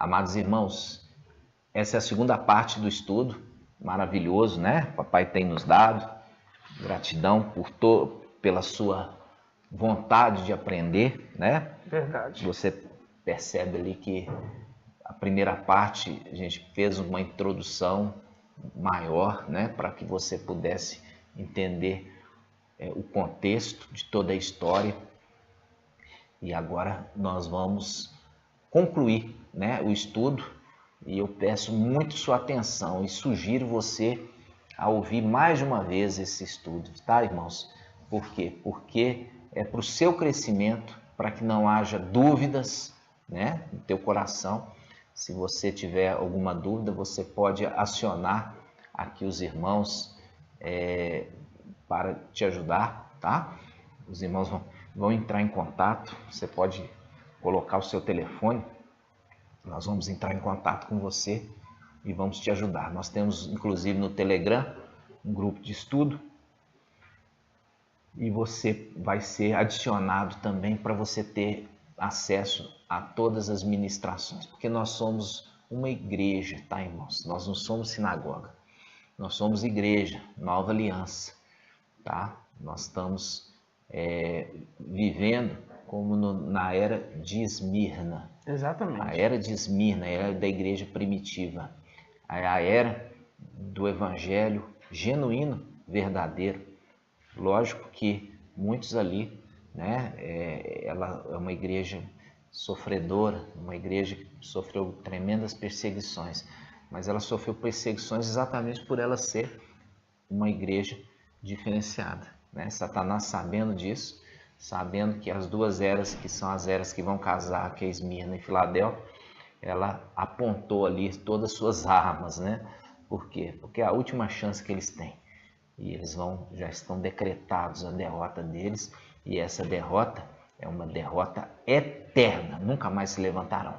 Amados irmãos, essa é a segunda parte do estudo, maravilhoso, né? Papai tem nos dado, gratidão pela sua vontade de aprender, né? Verdade. Você percebe ali que a primeira parte a gente fez uma introdução maior, né? Para que você pudesse entender o contexto de toda a história. E agora nós vamos concluir, né, o estudo, e eu peço muito sua atenção e sugiro você a ouvir mais de uma vez esse estudo, tá, irmãos? Por quê? Porque é para o seu crescimento, para que não haja dúvidas, né, no teu coração. Se você tiver alguma dúvida, você pode acionar aqui os irmãos para te ajudar, tá? Os irmãos vão entrar em contato, você pode colocar o seu telefone, nós vamos entrar em contato com você e vamos te ajudar. Nós temos, inclusive, no Telegram, um grupo de estudo e você vai ser adicionado também para você ter acesso a todas as ministrações, porque nós somos uma igreja, tá, irmãos? Nós não somos sinagoga, nós somos igreja, nova aliança, tá? Nós estamos vivendo como na era de Esmirna. Exatamente. A era de Esmirna, a era da igreja primitiva, a era do evangelho genuíno, verdadeiro. Lógico que muitos ali, né, ela é uma igreja sofredora, uma igreja que sofreu tremendas perseguições, mas ela sofreu perseguições exatamente por ela ser uma igreja diferenciada, né? Satanás, sabendo disso, sabendo que as duas eras, que são as eras que vão casar, que é Esmirna e Filadélfia, ela apontou ali todas as suas armas, né? Por quê? Porque é a última chance que eles têm. E eles já estão decretados a derrota deles, e essa derrota é uma derrota eterna, nunca mais se levantarão.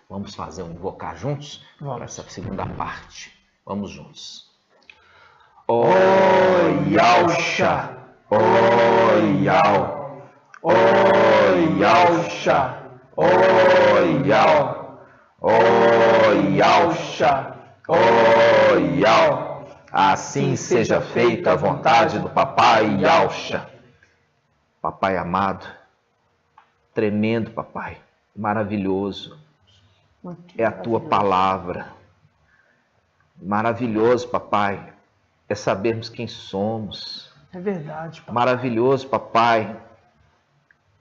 Vamos fazer um invocar juntos para essa segunda parte. Vamos juntos. Yahusha, Yahusha, Yahusha, Yahusha, Yahusha. Assim seja feita a vontade do Papai Yahusha. Papai amado, tremendo Papai, maravilhoso, é a tua palavra. Maravilhoso, Papai, é sabermos quem somos. É verdade, Papai. Maravilhoso, Papai,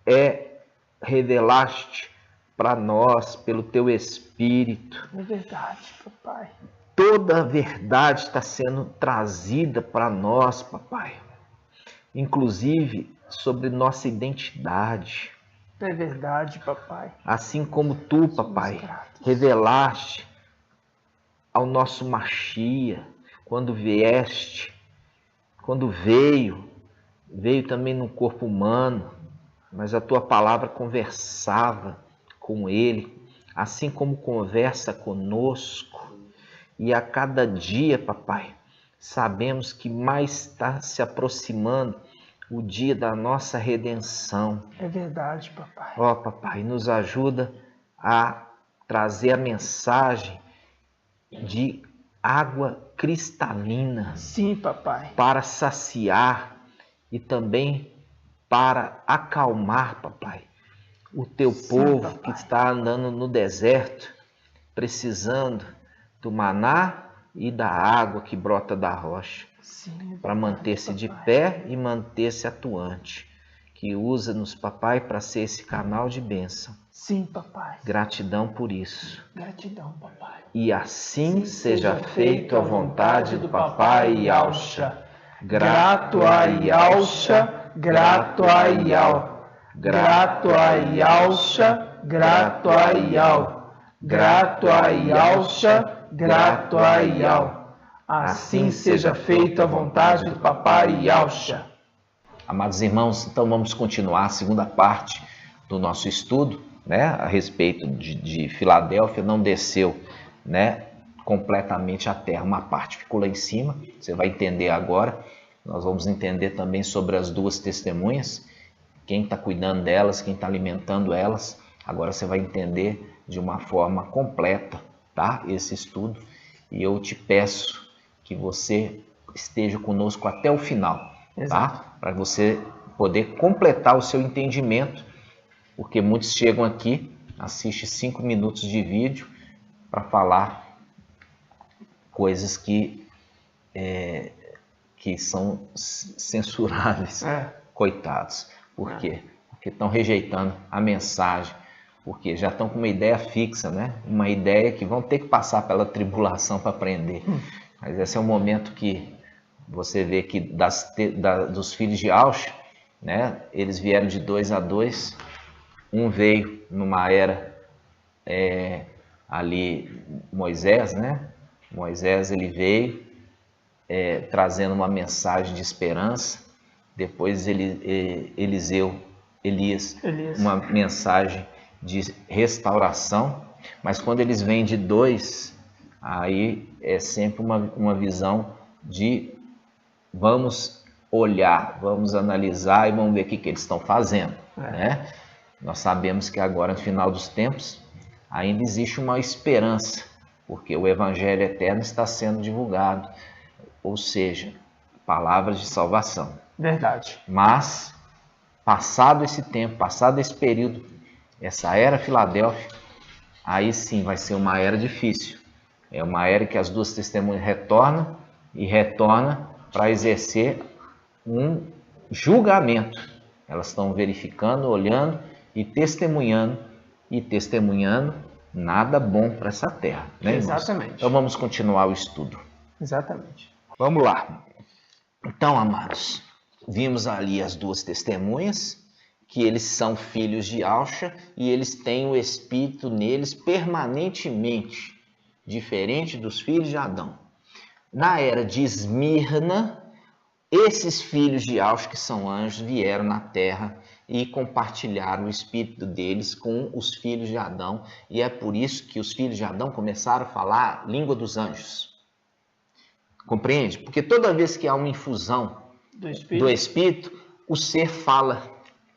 é revelaste para nós pelo teu Espírito. É verdade, Papai. Toda a verdade está sendo trazida para nós, Papai. Inclusive sobre nossa identidade. É verdade, Papai. Assim como tu, Papai, revelaste ao nosso Machia, quando vieste, quando veio também no corpo humano, mas a tua palavra conversava com ele, assim como conversa conosco. E a cada dia, Papai, sabemos que mais está se aproximando o dia da nossa redenção. É verdade, Papai. Ó, Papai, nos ajuda a trazer a mensagem de água cristalina. Sim, Papai. Para saciar e também para acalmar, Papai, o teu povo, Papai, que está andando no deserto, precisando do maná e da água que brota da rocha. Sim, para manter-se de pé e manter-se atuante. Que usa-nos, Papai, para ser esse canal de bênção. Sim, Papai. Gratidão por isso. Gratidão, Papai. E assim seja feito a vontade do Papai Yahusha. Grato a Yahusha, grato a Yah. Grato a Yahusha, grato a Yah. Grato a Yahusha, grato a Yah. Assim seja feita a vontade do Papai Yahusha. Amados irmãos, então vamos continuar a segunda parte do nosso estudo, né, a respeito de Filadélfia. Não desceu, né, completamente a terra, uma parte ficou lá em cima, você vai entender agora. Nós vamos entender também sobre as duas testemunhas, quem está cuidando delas, quem está alimentando elas. Agora você vai entender de uma forma completa, tá? Esse estudo, e eu te peço que você esteja conosco até o final, tá? Para você poder completar o seu entendimento, porque muitos chegam aqui, assistem 5 minutos de vídeo para falar coisas que são censuráveis, coitados. Por quê? Porque estão rejeitando a mensagem, porque já estão com uma ideia fixa, né? Uma ideia que vão ter que passar pela tribulação para aprender. Mas esse é o momento que você vê que dos filhos de Aush, né? Eles vieram de 2 a 2, um veio numa era ali, Moisés, né? Moisés, ele veio trazendo uma mensagem de esperança, depois Elias, uma mensagem de restauração, mas quando eles vêm de 2, aí é sempre uma visão de vamos olhar, vamos analisar e vamos ver o que eles estão fazendo, né? Nós sabemos que agora, no final dos tempos, ainda existe uma esperança, porque o Evangelho eterno está sendo divulgado, ou seja, palavras de salvação. Verdade. Mas, passado esse tempo, passado esse período, essa era Filadélfia, aí sim vai ser uma era difícil. É uma era que as duas testemunhas retornam para exercer um julgamento. Elas estão verificando, olhando e testemunhando nada bom para essa terra, né, irmãos? Exatamente. Então vamos continuar o estudo. Exatamente. Vamos lá. Então, amados, vimos ali as duas testemunhas, que eles são filhos de Alcha e eles têm o Espírito neles permanentemente, diferente dos filhos de Adão. Na era de Esmirna, esses filhos de Alcha, que são anjos, vieram na terra e compartilharam o Espírito deles com os filhos de Adão, e é por isso que os filhos de Adão começaram a falar a língua dos anjos. Compreende? Porque toda vez que há uma infusão do Espírito, o ser fala.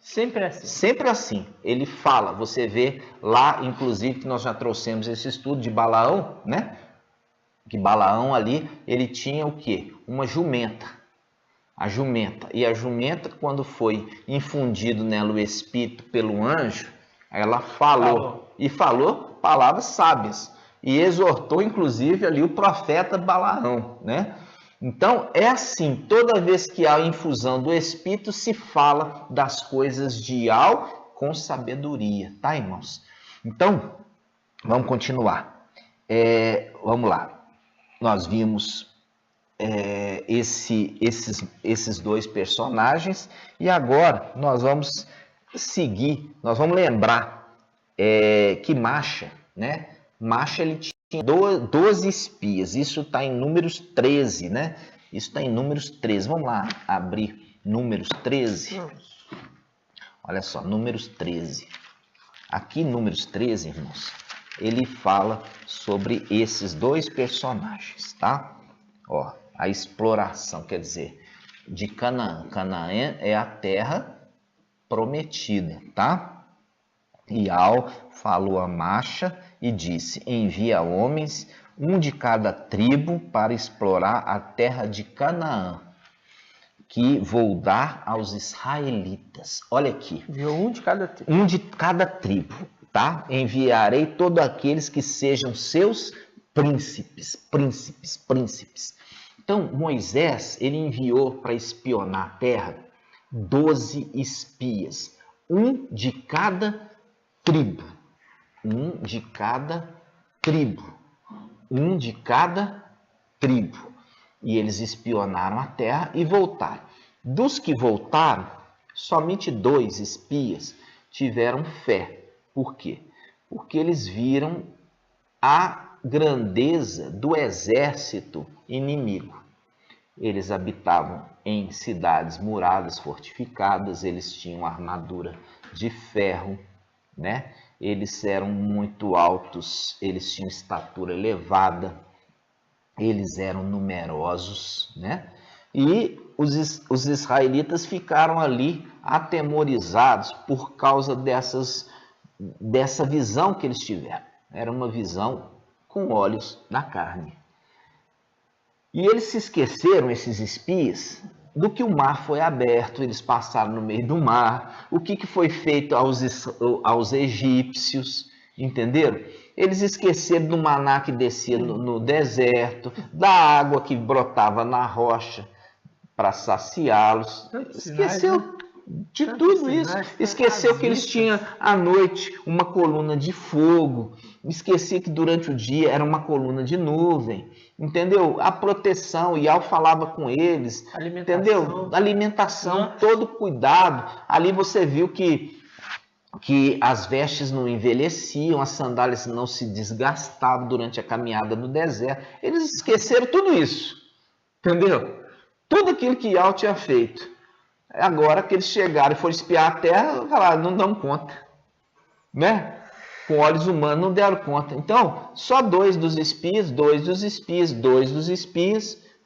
Sempre assim. Sempre assim. Ele fala. Você vê lá, inclusive, que nós já trouxemos esse estudo de Balaão, né? Que Balaão ali, ele tinha o quê? Uma jumenta. A jumenta. E a jumenta, quando foi infundido nela o Espírito pelo anjo, ela falou. E falou palavras sábias. E exortou, inclusive, ali o profeta Balaão, né? Então, é assim, toda vez que há infusão do Espírito, se fala das coisas de Al com sabedoria, tá, irmãos? Então, vamos continuar. Vamos lá. Nós vimos esses dois personagens e agora nós vamos seguir, nós vamos lembrar que Macha, né? Macha, ele tinha 12 espias, isso está em Números 13, né? Isso está em Números 13. Vamos lá abrir Números 13. Olha só, Números 13. Aqui, Números 13, irmãos, ele fala sobre esses dois personagens, tá? Ó, a exploração, quer dizer, de Canaã. Canaã é a terra prometida, tá? E Al falou a Macha e disse: envia homens, um de cada tribo, para explorar a terra de Canaã, que vou dar aos israelitas. Olha aqui. Viu? Um de cada tribo. Um de cada tribo, tá? Enviarei todos aqueles que sejam seus príncipes. Então, Moisés, ele enviou para espionar a terra 12 espias, um de cada tribo. Um de cada tribo. E eles espionaram a terra e voltaram. Dos que voltaram, somente 2 espias tiveram fé. Por quê? Porque eles viram a grandeza do exército inimigo. Eles habitavam em cidades muradas, fortificadas, eles tinham armadura de ferro, né? Eles eram muito altos, eles tinham estatura elevada, eles eram numerosos, né? E os israelitas ficaram ali atemorizados por causa dessa visão que eles tiveram. Era uma visão com olhos da carne. E eles se esqueceram, esses espias, do que o mar foi aberto, eles passaram no meio do mar, o que foi feito aos egípcios, entenderam? Eles esqueceram do maná que descia no deserto, da água que brotava na rocha para saciá-los. Esqueceu de tudo isso. Esqueceu que eles tinham à noite uma coluna de fogo. Esqueci que durante o dia era uma coluna de nuvem. Entendeu? A proteção, Ial falava com eles. Entendeu? Alimentação, todo cuidado. Ali você viu que as vestes não envelheciam, as sandálias não se desgastavam durante a caminhada no deserto. Eles esqueceram tudo isso. Entendeu? Tudo aquilo que Ial tinha feito. Agora que eles chegaram e foram espiar a terra, falaram, não dão conta. Né? Com olhos humanos não deram conta. Então, só dois dos espias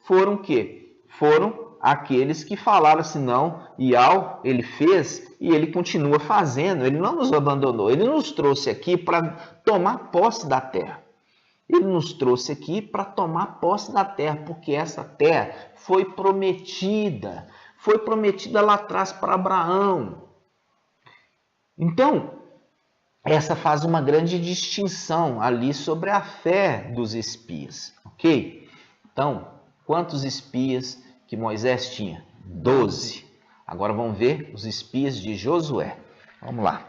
foram o quê? Foram aqueles que falaram assim, não, Ial, ele fez e ele continua fazendo, ele não nos abandonou, ele nos trouxe aqui para tomar posse da terra. Ele nos trouxe aqui para tomar posse da terra, porque essa terra foi prometida lá atrás para Abraão. Então, essa faz uma grande distinção ali sobre a fé dos espias, ok? Então, quantos espias que Moisés tinha? 12. Agora vamos ver os espias de Josué. Vamos lá.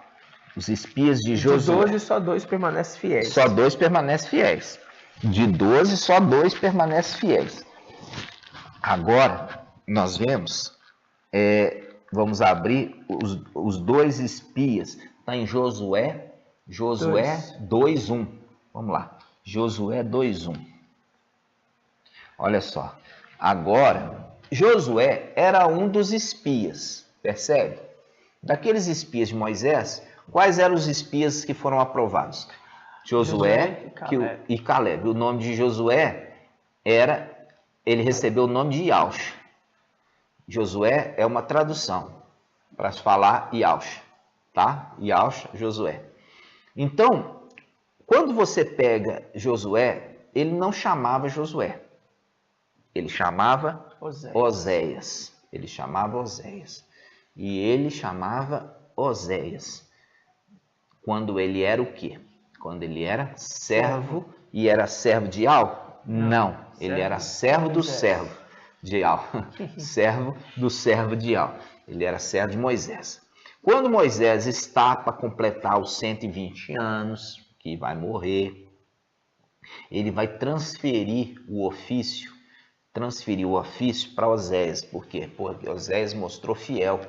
Os espias de Josué. De 12, só 2 permanecem fiéis. Só 2 permanecem fiéis. De 12, só 2 permanecem fiéis. Agora, nós vemos, vamos abrir os 2 espias. Está em Josué 2:1. Vamos lá. Josué 2:1. Olha só. Agora, Josué era um dos espias. Percebe? Daqueles espias de Moisés, quais eram os espias que foram aprovados? Josué e Caleb. O nome de Josué ele recebeu o nome de Yaush. Josué é uma tradução para falar Yaush, tá? Yaush, Josué. Então, quando você pega Josué, ele não chamava Josué. Ele chamava Oséias. Ele chamava Oséias. E ele chamava Oséias. Quando ele era o quê? Quando ele era servo e era servo de Ial? Não, ele era servo do servo de Ial. Servo do servo de Ial. Ele era servo de Moisés. Quando Moisés está para completar os 120 anos, que vai morrer, ele vai transferir o ofício para Oséias. Por quê? Porque Oséias mostrou fiel,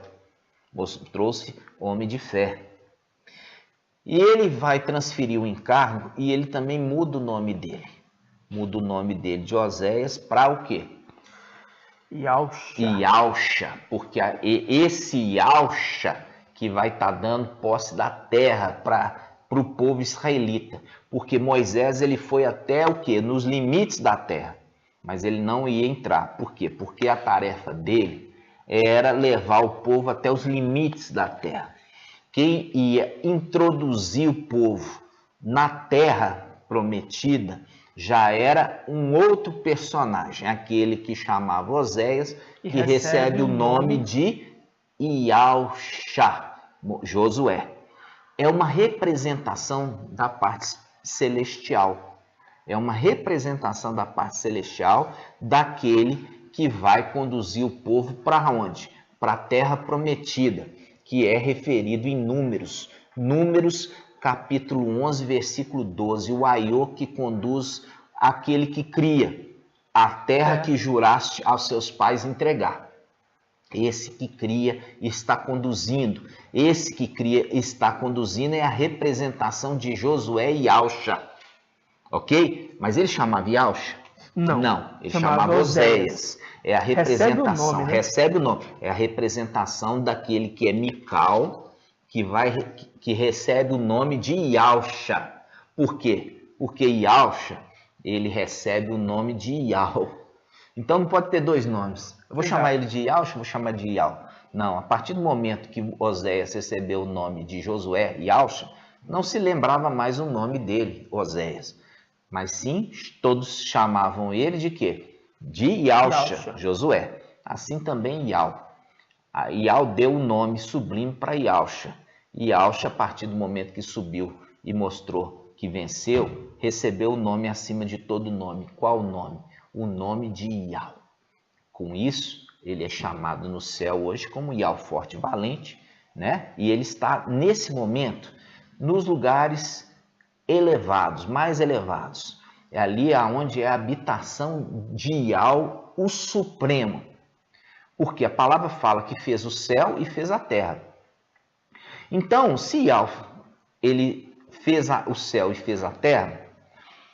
mostrou-se homem de fé. E ele vai transferir o encargo e ele também muda o nome dele. Muda o nome dele de Oséias para o quê? Yauxa. Porque esse Yauxa que vai estar dando posse da terra para o povo israelita. Porque Moisés ele foi até o quê? Nos limites da terra. Mas ele não ia entrar. Por quê? Porque a tarefa dele era levar o povo até os limites da terra. Quem ia introduzir o povo na terra prometida já era um outro personagem, aquele que chamava Oséias, que recebe o nome de Yauxa, Josué. É uma representação da parte celestial. É uma representação da parte celestial daquele que vai conduzir o povo para onde? Para a terra prometida, que é referido em Números. Números, capítulo 11, versículo 12. O Aiô que conduz aquele que cria a terra que juraste aos seus pais entregar. Esse que cria está conduzindo. Esse que cria está conduzindo é a representação de Josué e Yauxa. Ok? Mas ele chamava Yauxa? Não, ele chamava Oséias. É a representação, recebe o nome. É a representação daquele que é Mical, que recebe o nome de Yauxa. Por quê? Porque Yauxa, ele recebe o nome de Ial. Então não pode ter 2 nomes. Eu vou chamar ele de Yauxa, vou chamar de Ial. Não, a partir do momento que Oséias recebeu o nome de Josué, Yauxa, Não se lembrava mais o nome dele, Oséias. Mas sim, todos chamavam ele de quê? De Ialcha, Josué. Assim também Ial. A Ial deu o nome sublime para Ialcha. Ialcha, a partir do momento que subiu e mostrou que venceu, recebeu o nome acima de todo nome. Qual o nome? O nome de Ial. Com isso, ele é chamado no céu hoje como Ial forte e valente, né? E ele está, nesse momento, nos lugares elevados, mais elevados. É ali onde é a habitação de Ial, o Supremo. Porque a palavra fala que fez o céu e fez a terra. Então, se Ial, ele fez o céu e fez a terra,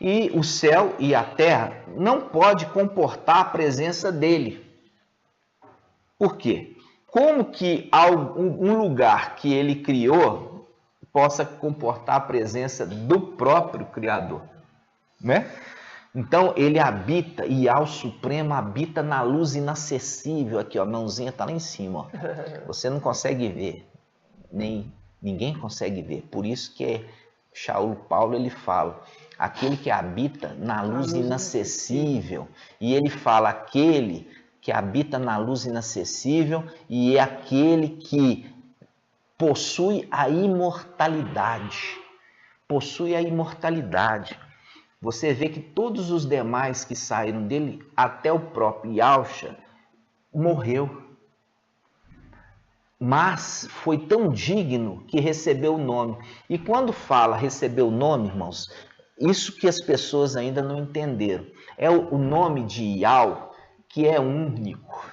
e o céu e a terra não pode comportar a presença dele. Por quê? Como que um lugar que ele criou possa comportar a presença do próprio Criador, né? Então ele habita, Ial Supremo habita na luz inacessível. Aqui, ó, a mãozinha está lá em cima, ó. Você não consegue ver, nem ninguém consegue ver. Por isso que Shaul Paulo ele fala, aquele que habita na luz inacessível. E ele fala, aquele que habita na luz inacessível e é aquele que possui a imortalidade. Possui a imortalidade. Você vê que todos os demais que saíram dele, até o próprio Ialcha, morreu. Mas foi tão digno que recebeu o nome. E quando fala recebeu o nome, irmãos, isso que as pessoas ainda não entenderam. É o nome de Ial que é único.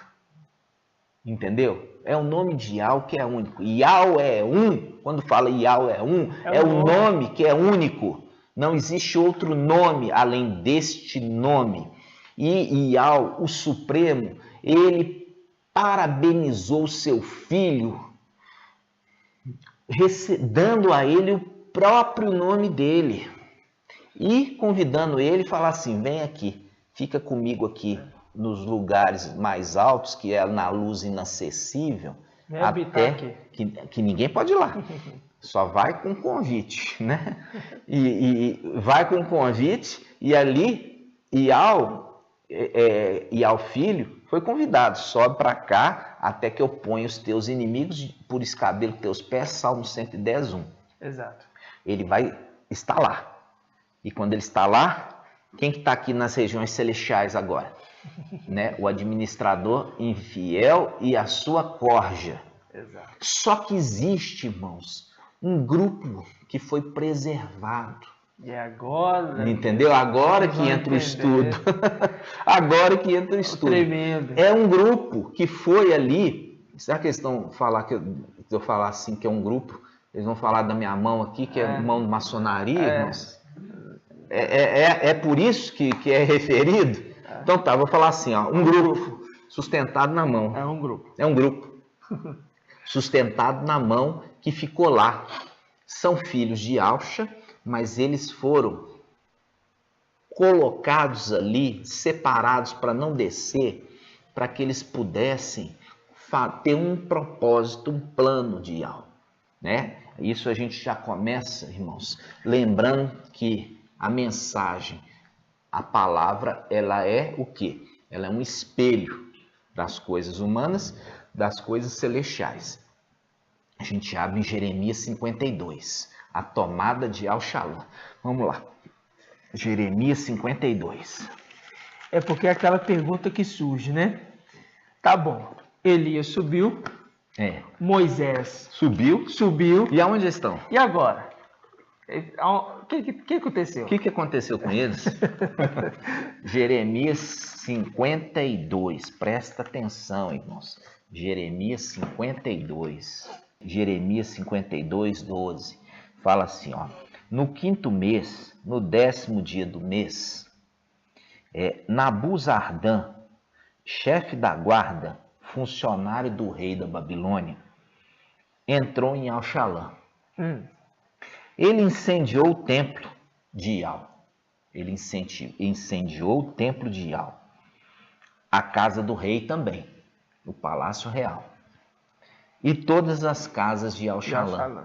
Entendeu? É o nome de Ial que é único. Ial é um, quando fala Ial é um, é o nome que é único. Não existe outro nome além deste nome. E Ial, o Supremo, ele parabenizou seu filho, dando a ele o próprio nome dele. E convidando ele a falar assim, vem aqui, fica comigo aqui nos lugares mais altos, que é na luz inacessível, até que ninguém pode ir lá. Só vai com convite, né? E vai com convite, e ali Ial filho foi convidado, sobe para cá até que eu ponha os teus inimigos por escabelo dos teus pés, Salmo 110, 1. Exato. Ele vai estar lá. E quando ele está lá, quem que está aqui nas regiões celestiais agora? Né? O administrador infiel e a sua corja. Exato. Só que existe, irmãos, um grupo que foi preservado. E agora... Entendeu? Agora que entra o estudo. Agora que entra o estudo. Tremendo. É um grupo que foi ali... Será que eles estão falar que eu falar assim que é um grupo? Eles vão falar da minha mão aqui, que é mão de maçonaria, irmãos? É por isso que é referido? Então tá, vou falar assim, ó, um grupo sustentado na mão. É um grupo. É um grupo sustentado na mão que ficou lá. São filhos de Ialcha, mas eles foram colocados ali, separados para não descer, para que eles pudessem ter um propósito, um plano de Ial, né? Isso a gente já começa, irmãos, lembrando que a mensagem, a palavra, ela é o quê? Ela é um espelho das coisas humanas, das coisas celestiais. A gente abre em Jeremias 52, a tomada de Al-Shalom. Vamos lá. Jeremias 52. É porque é aquela pergunta que surge, né? Tá bom, Elias subiu, Moisés subiu. E aonde eles estão? E agora? O que aconteceu? O que aconteceu com eles? Jeremias 52. Presta atenção, irmãos. Jeremias 52. Jeremias 52, 12. Fala assim, ó. No 5º mês, no 10º dia do mês, Nabuzardã, chefe da guarda, funcionário do rei da Babilônia, entrou em Al-Shalom. Ele incendiou o templo de Ial. Ele incendiou o templo de Ial. A casa do rei também, o palácio real. E todas as casas de Al-Shalom.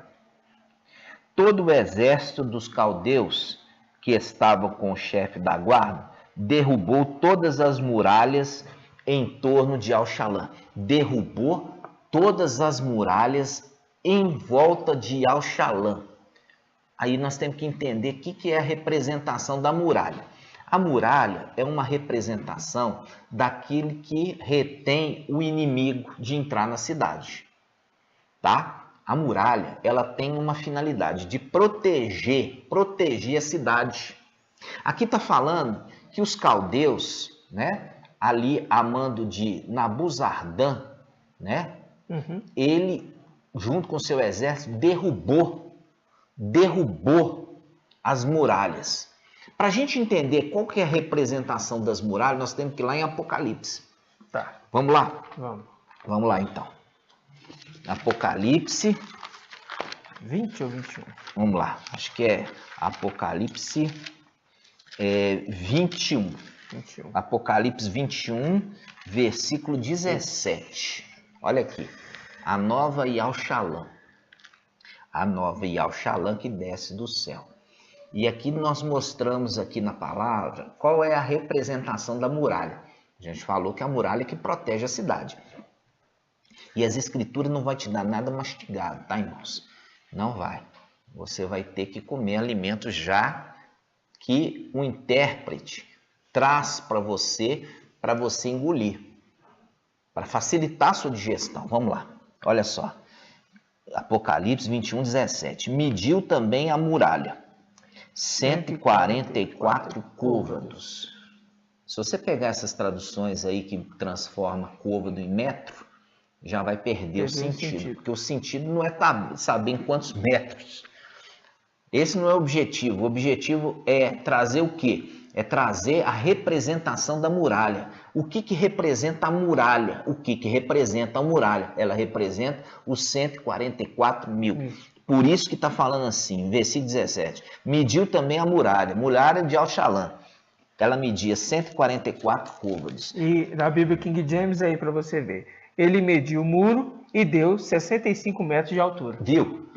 todo o exército dos caldeus que estavam com o chefe da guarda derrubou todas as muralhas em torno de Al-Shalã. Derrubou todas as muralhas em volta de Al-Shalã. Aí nós temos que entender o que é a representação da muralha. A muralha é uma representação daquilo que retém o inimigo de entrar na cidade. Tá? A muralha, ela tem uma finalidade de proteger a cidade. Aqui está falando que os caldeus, né, ali a mando de Nabuzardan, né, ele, junto com seu exército, derrubou as muralhas. Para a gente entender qual que é a representação das muralhas, nós temos que ir lá em Apocalipse. Tá. Vamos lá? Vamos. Vamos lá, então. Apocalipse 20 ou 21? Vamos lá, acho que é Apocalipse 21. Apocalipse 21, versículo 17. Olha aqui. A nova Yal-Shalom. A nova Yal-Shalom que desce do céu. E aqui nós mostramos aqui na palavra qual é a representação da muralha. A gente falou que a muralha é que protege a cidade. E as escrituras não vão te dar nada mastigado, tá, irmãos? Não vai. Você vai ter que comer alimentos já que o intérprete traz para você engolir, para facilitar a sua digestão. Vamos lá, olha só. Apocalipse 21, 17. Mediu também a muralha, 144 côvados. Se você pegar essas traduções aí que transforma côvado em metro, já vai perder o sentido. Porque o sentido não é saber em quantos metros. Esse não é o objetivo. O objetivo é trazer o quê? É trazer a representação da muralha. O que representa a muralha? O que representa a muralha? Ela representa os 144 mil. Por isso que está falando assim, versículo 17. Mediu também a muralha de Al-Shalã. Ela media 144 côvados. E na Bíblia King James aí para você ver. Ele mediu o muro e deu 65 metros de altura. Viu?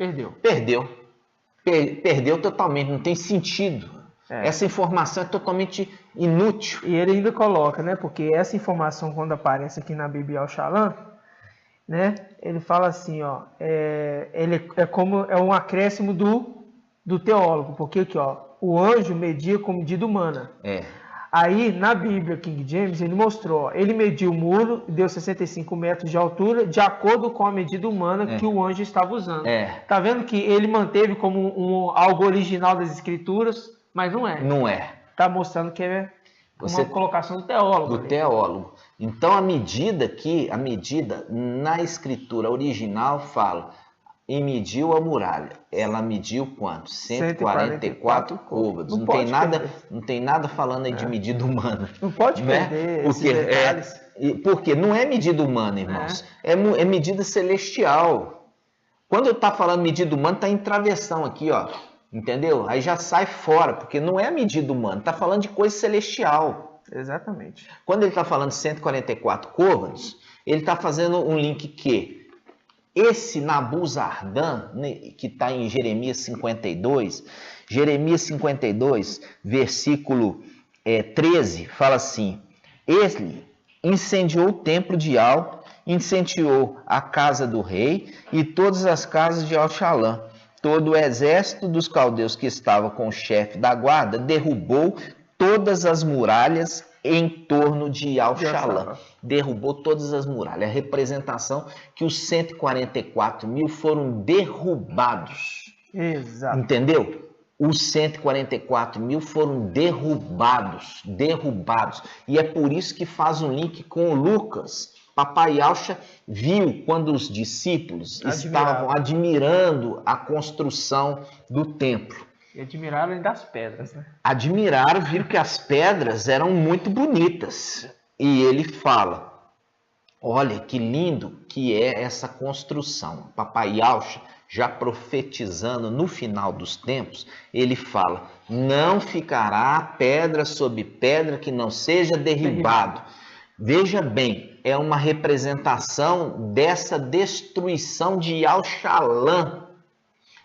Perdeu totalmente, não tem sentido. Essa informação é totalmente inútil. E ele ainda coloca, né? Porque essa informação, quando aparece aqui na Bíblia Al-Shalom, né? Ele fala assim, ó, ele é um acréscimo do teólogo, porque aqui, ó, o anjo media com medida humana. Aí, na Bíblia King James, ele mostrou, ó, ele mediu o muro e deu 65 metros de altura, de acordo com a medida humana que o anjo estava usando. Tá vendo que ele manteve como algo original das escrituras, mas não é. Não é. Tá mostrando que é uma colocação do teólogo. Teólogo. Então, a medida na escritura original fala, e mediu a muralha. Ela mediu quanto? 144 côvados. Não tem nada falando aí de medida humana. Não pode perder esses detalhes. Porque não é medida humana, irmãos. É medida celestial. Quando eu estou falando medida humana, está em travessão aqui, ó. Entendeu? Aí já sai fora, porque não é medida humana. Está falando de coisa celestial. Exatamente. Quando ele está falando de 144 côvados, ele está fazendo um link que esse Nabuzardan, que está em Jeremias 52, versículo 13, fala assim, ele incendiou o templo de Al, incendiou a casa do rei e todas as casas de Al-Shalã. Todo o exército dos caldeus que estava com o chefe da guarda derrubou todas as muralhas em torno de Al-Shalã. Derrubou todas as muralhas. A representação que os 144 mil foram derrubados. Exato. Entendeu? Os 144 mil foram derrubados. E é por isso que faz um link com o Lucas. Papai Yalcha viu quando os discípulos estavam admirando a construção do templo. E admiraram ainda as pedras, né? Admiraram, viram que as pedras eram muito bonitas. E ele fala, olha que lindo que é essa construção. Papai Yalcha, já profetizando no final dos tempos, ele fala, não ficará pedra sobre pedra que não seja derribado. Veja bem, é uma representação dessa destruição de Al-Shalã.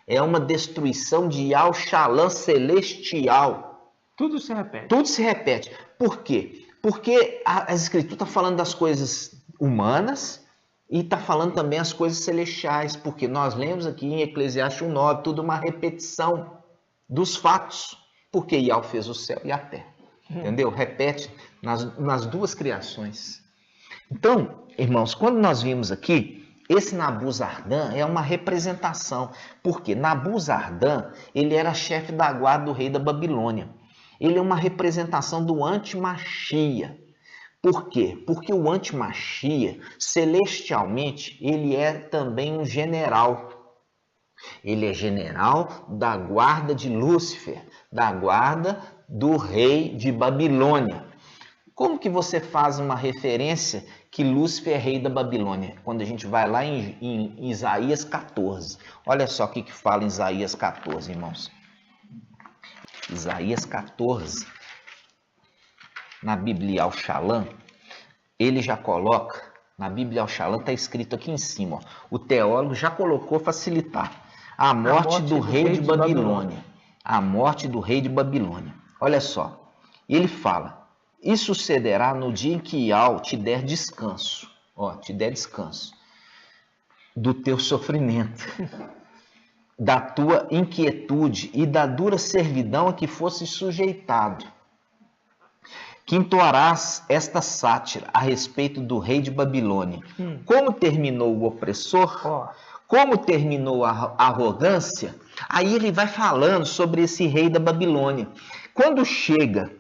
É uma destruição de Al-Shalom celestial. Tudo se repete. Tudo se repete. Por quê? Porque as escrituras estão falando das coisas humanas e está falando também as coisas celestiais. Porque nós lemos aqui em Eclesiastes 1:9, tudo uma repetição dos fatos. Porque Yahweh fez o céu e a terra. Entendeu? Repete nas duas criações. Então, irmãos, quando nós vimos aqui, esse Nabuzardan é uma representação. Porque Nabuzardan, ele era chefe da guarda do rei da Babilônia. Ele é uma representação do antimachia. Por quê? Porque o antimachia, celestialmente, ele é também um general. Ele é general da guarda de Lúcifer, da guarda do rei de Babilônia. Como que você faz uma referência que Lúcifer é rei da Babilônia? Quando a gente vai lá em Isaías 14. Olha só o que fala em Isaías 14, irmãos. Isaías 14, na Bíblia Al-Shalom, ele já coloca, na Bíblia Al-Shalom está escrito aqui em cima, ó, o teólogo já colocou facilitar, a morte do rei de Babilônia. A morte do rei de Babilônia. Olha só, ele fala, e sucederá no dia em que Yahweh te der descanso, ó, te der descanso do teu sofrimento, da tua inquietude e da dura servidão a que fosse sujeitado. Que entoarás esta sátira a respeito do rei de Babilônia. Como terminou o opressor, como terminou a arrogância, aí ele vai falando sobre esse rei da Babilônia. Quando chega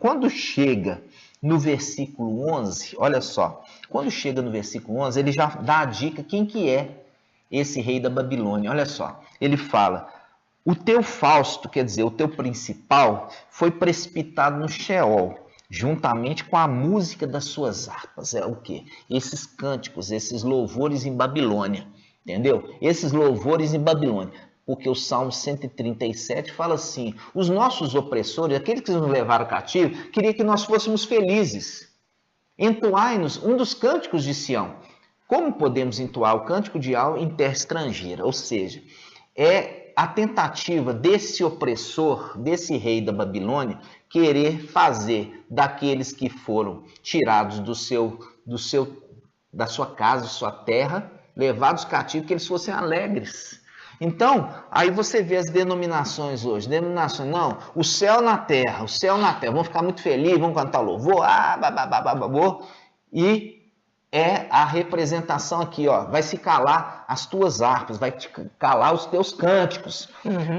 no versículo 11, olha só, quando chega no versículo 11, ele já dá a dica quem que é esse rei da Babilônia. Olha só, ele fala, o teu Fausto, quer dizer, o teu principal, foi precipitado no Sheol, juntamente com a música das suas harpas. É o quê? Esses cânticos, esses louvores em Babilônia, entendeu? Esses louvores em Babilônia. Porque o Salmo 137 fala assim, os nossos opressores, aqueles que nos levaram cativo, queriam que nós fôssemos felizes. Entoai-nos um dos cânticos de Sião. Como podemos entoar o cântico de Yahweh em terra estrangeira? Ou seja, é a tentativa desse opressor, desse rei da Babilônia, querer fazer daqueles que foram tirados da sua casa, sua terra, levados cativos, que eles fossem alegres. Então, aí você vê as denominações hoje, não, o céu na terra, vamos ficar muito felizes, vamos cantar louvor, e é a representação aqui, ó, vai se calar as tuas harpas, vai te calar os teus cânticos.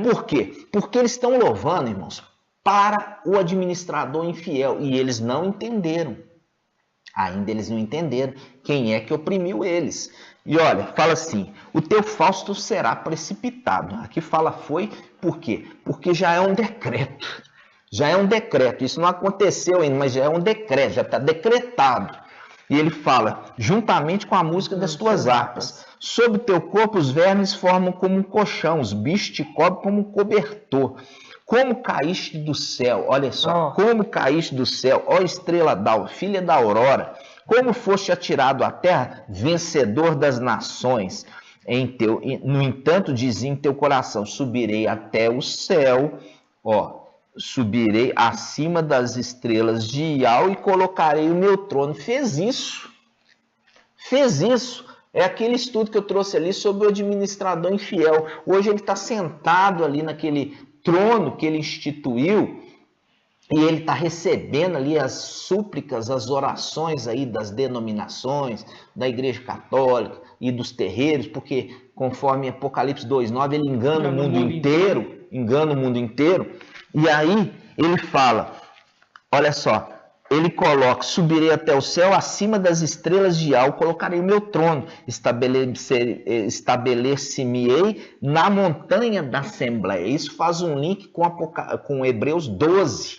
Por quê? Porque eles estão louvando, irmãos, para o administrador infiel, e eles não entenderam. Ainda eles não entenderam quem é que oprimiu eles. E olha, fala assim, o teu Fausto será precipitado. Aqui fala foi, por quê? Porque já é um decreto. Já é um decreto. Isso não aconteceu ainda, mas já é um decreto, já está decretado. E ele fala, juntamente com a música das tuas harpas, sobre o teu corpo os vermes formam como um colchão, os bichos te cobrem como um cobertor. Como caíste do céu, olha só, como caíste do céu, ó estrela d'alva, filha da aurora, como foste atirado à terra, vencedor das nações. No entanto, dizia em teu coração, subirei até o céu, subirei acima das estrelas de Yahweh e colocarei o meu trono. Fez isso. É aquele estudo que eu trouxe ali sobre o administrador infiel. Hoje ele está sentado ali naquele trono que ele instituiu e ele está recebendo ali as súplicas, as orações aí das denominações, da Igreja Católica e dos terreiros, porque conforme Apocalipse 2:9 ele engana o mundo inteiro, e aí ele fala, olha só, ele coloca, subirei até o céu, acima das estrelas de Yahweh, colocarei o meu trono, estabelecer-me-ei na montanha da Assembleia. Isso faz um link com Hebreus 12,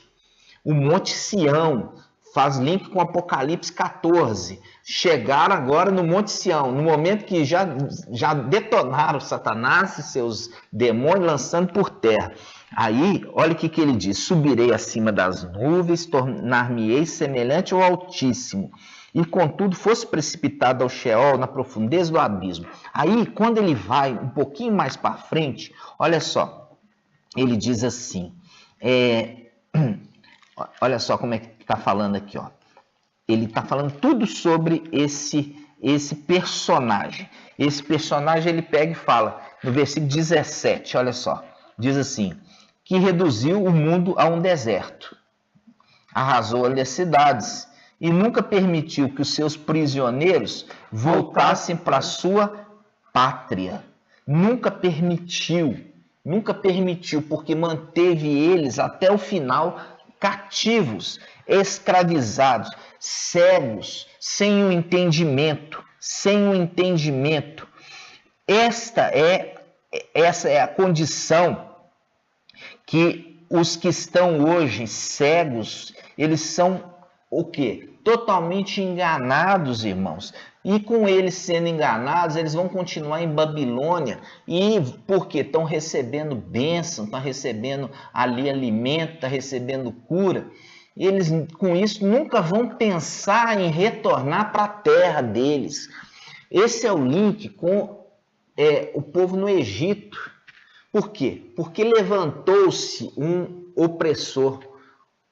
o Monte Sião, faz link com Apocalipse 14. Chegaram agora no Monte Sião, no momento que já detonaram Satanás e seus demônios lançando por terra. Aí, olha o que ele diz, subirei acima das nuvens, tornar-me-ei semelhante ao Altíssimo, e contudo fosse precipitado ao Sheol, na profundeza do abismo. Aí, quando ele vai um pouquinho mais para frente, olha só, ele diz assim, olha só como é que está falando aqui, ó. Ele está falando tudo sobre esse personagem. Esse personagem ele pega e fala, no versículo 17, olha só, diz assim, que reduziu o mundo a um deserto, arrasou-lhe as cidades e nunca permitiu que os seus prisioneiros voltassem para a sua pátria. Nunca permitiu, porque manteve eles até o final cativos, escravizados, cegos, sem o entendimento, Essa é a condição que os que estão hoje cegos, eles são o quê? Totalmente enganados, irmãos. E com eles sendo enganados, eles vão continuar em Babilônia. E porque estão recebendo bênção, estão recebendo ali alimento, estão recebendo cura. Eles, com isso, nunca vão pensar em retornar para a terra deles. Esse é o link com o povo no Egito. Por quê? Porque levantou-se um opressor,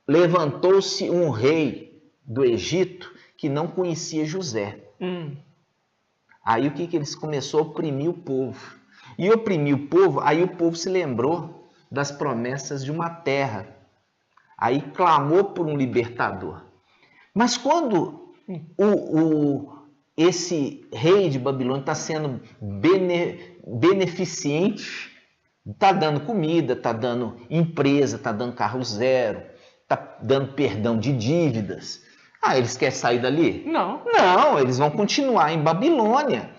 levantou-se um rei do Egito que não conhecia José. Aí o que eles começaram a oprimir o povo? E oprimir o povo, aí o povo se lembrou das promessas de uma terra. Aí clamou por um libertador. Mas quando esse rei de Babilônia está sendo beneficente, está dando comida, está dando empresa, está dando carro zero, está dando perdão de dívidas. Eles querem sair dali? Não. Não, eles vão continuar em Babilônia.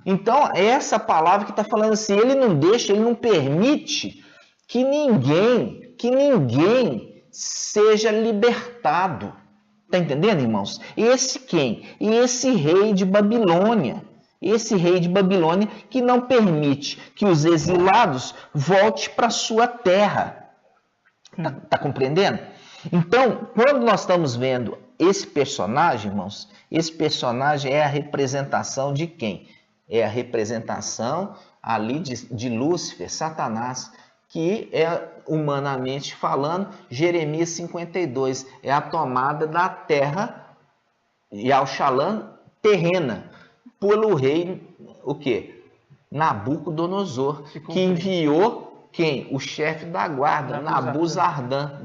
Então, essa palavra que está falando assim, ele não permite que ninguém seja libertado. Está entendendo, irmãos? Esse quem? Esse rei de Babilônia. Esse rei de Babilônia que não permite que os exilados voltem para sua terra. Tá compreendendo? Então, quando nós estamos vendo esse personagem, irmãos, esse personagem é a representação de quem? É a representação ali de Lúcifer, Satanás, que é, humanamente falando, Jeremias 52, é a tomada da terra, Yal-Shalom, terrena, pelo rei, o quê? Nabucodonosor, que enviou quem? O chefe da guarda, Nabuzardan.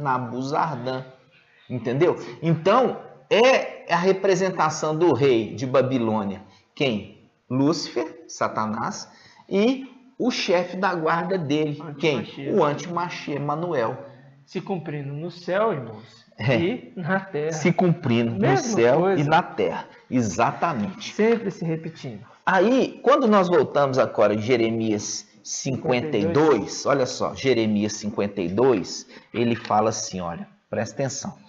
Entendeu? Então, é a representação do rei de Babilônia. Quem? Lúcifer, Satanás, e o chefe da guarda dele. Quem? O anti-Mashiach, Emanuel. Se cumprindo no céu, irmãos, e na terra. Se cumprindo no céu e na terra. Exatamente. Sempre se repetindo. Aí, quando nós voltamos agora em Jeremias 52, olha só, Jeremias 52, ele fala assim, olha, presta atenção.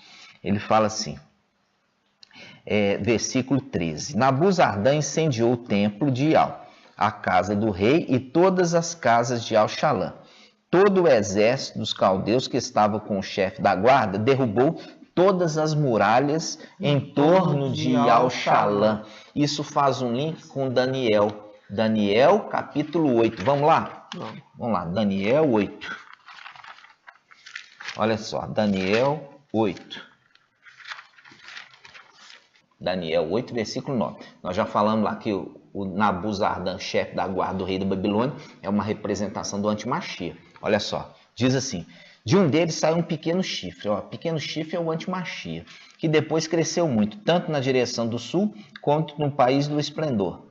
Ele fala assim, versículo 13. Nabuzardan incendiou o templo de Ial, a casa do rei e todas as casas de Yal-Shalom. Todo o exército dos caldeus que estava com o chefe da guarda derrubou todas as muralhas em torno de Yal-Shalom. Isso faz um link com Daniel. Daniel, capítulo 8. Vamos lá? Vamos lá, Daniel 8. Olha só, Daniel 8. Daniel 8, versículo 9. Nós já falamos lá que o Nabuzardan, chefe da guarda do rei da Babilônia, é uma representação do anti-Mashiach. Olha só, diz assim, de um deles saiu um pequeno chifre. Pequeno chifre é o anti-Mashiach, que depois cresceu muito, tanto na direção do sul, quanto no país do esplendor.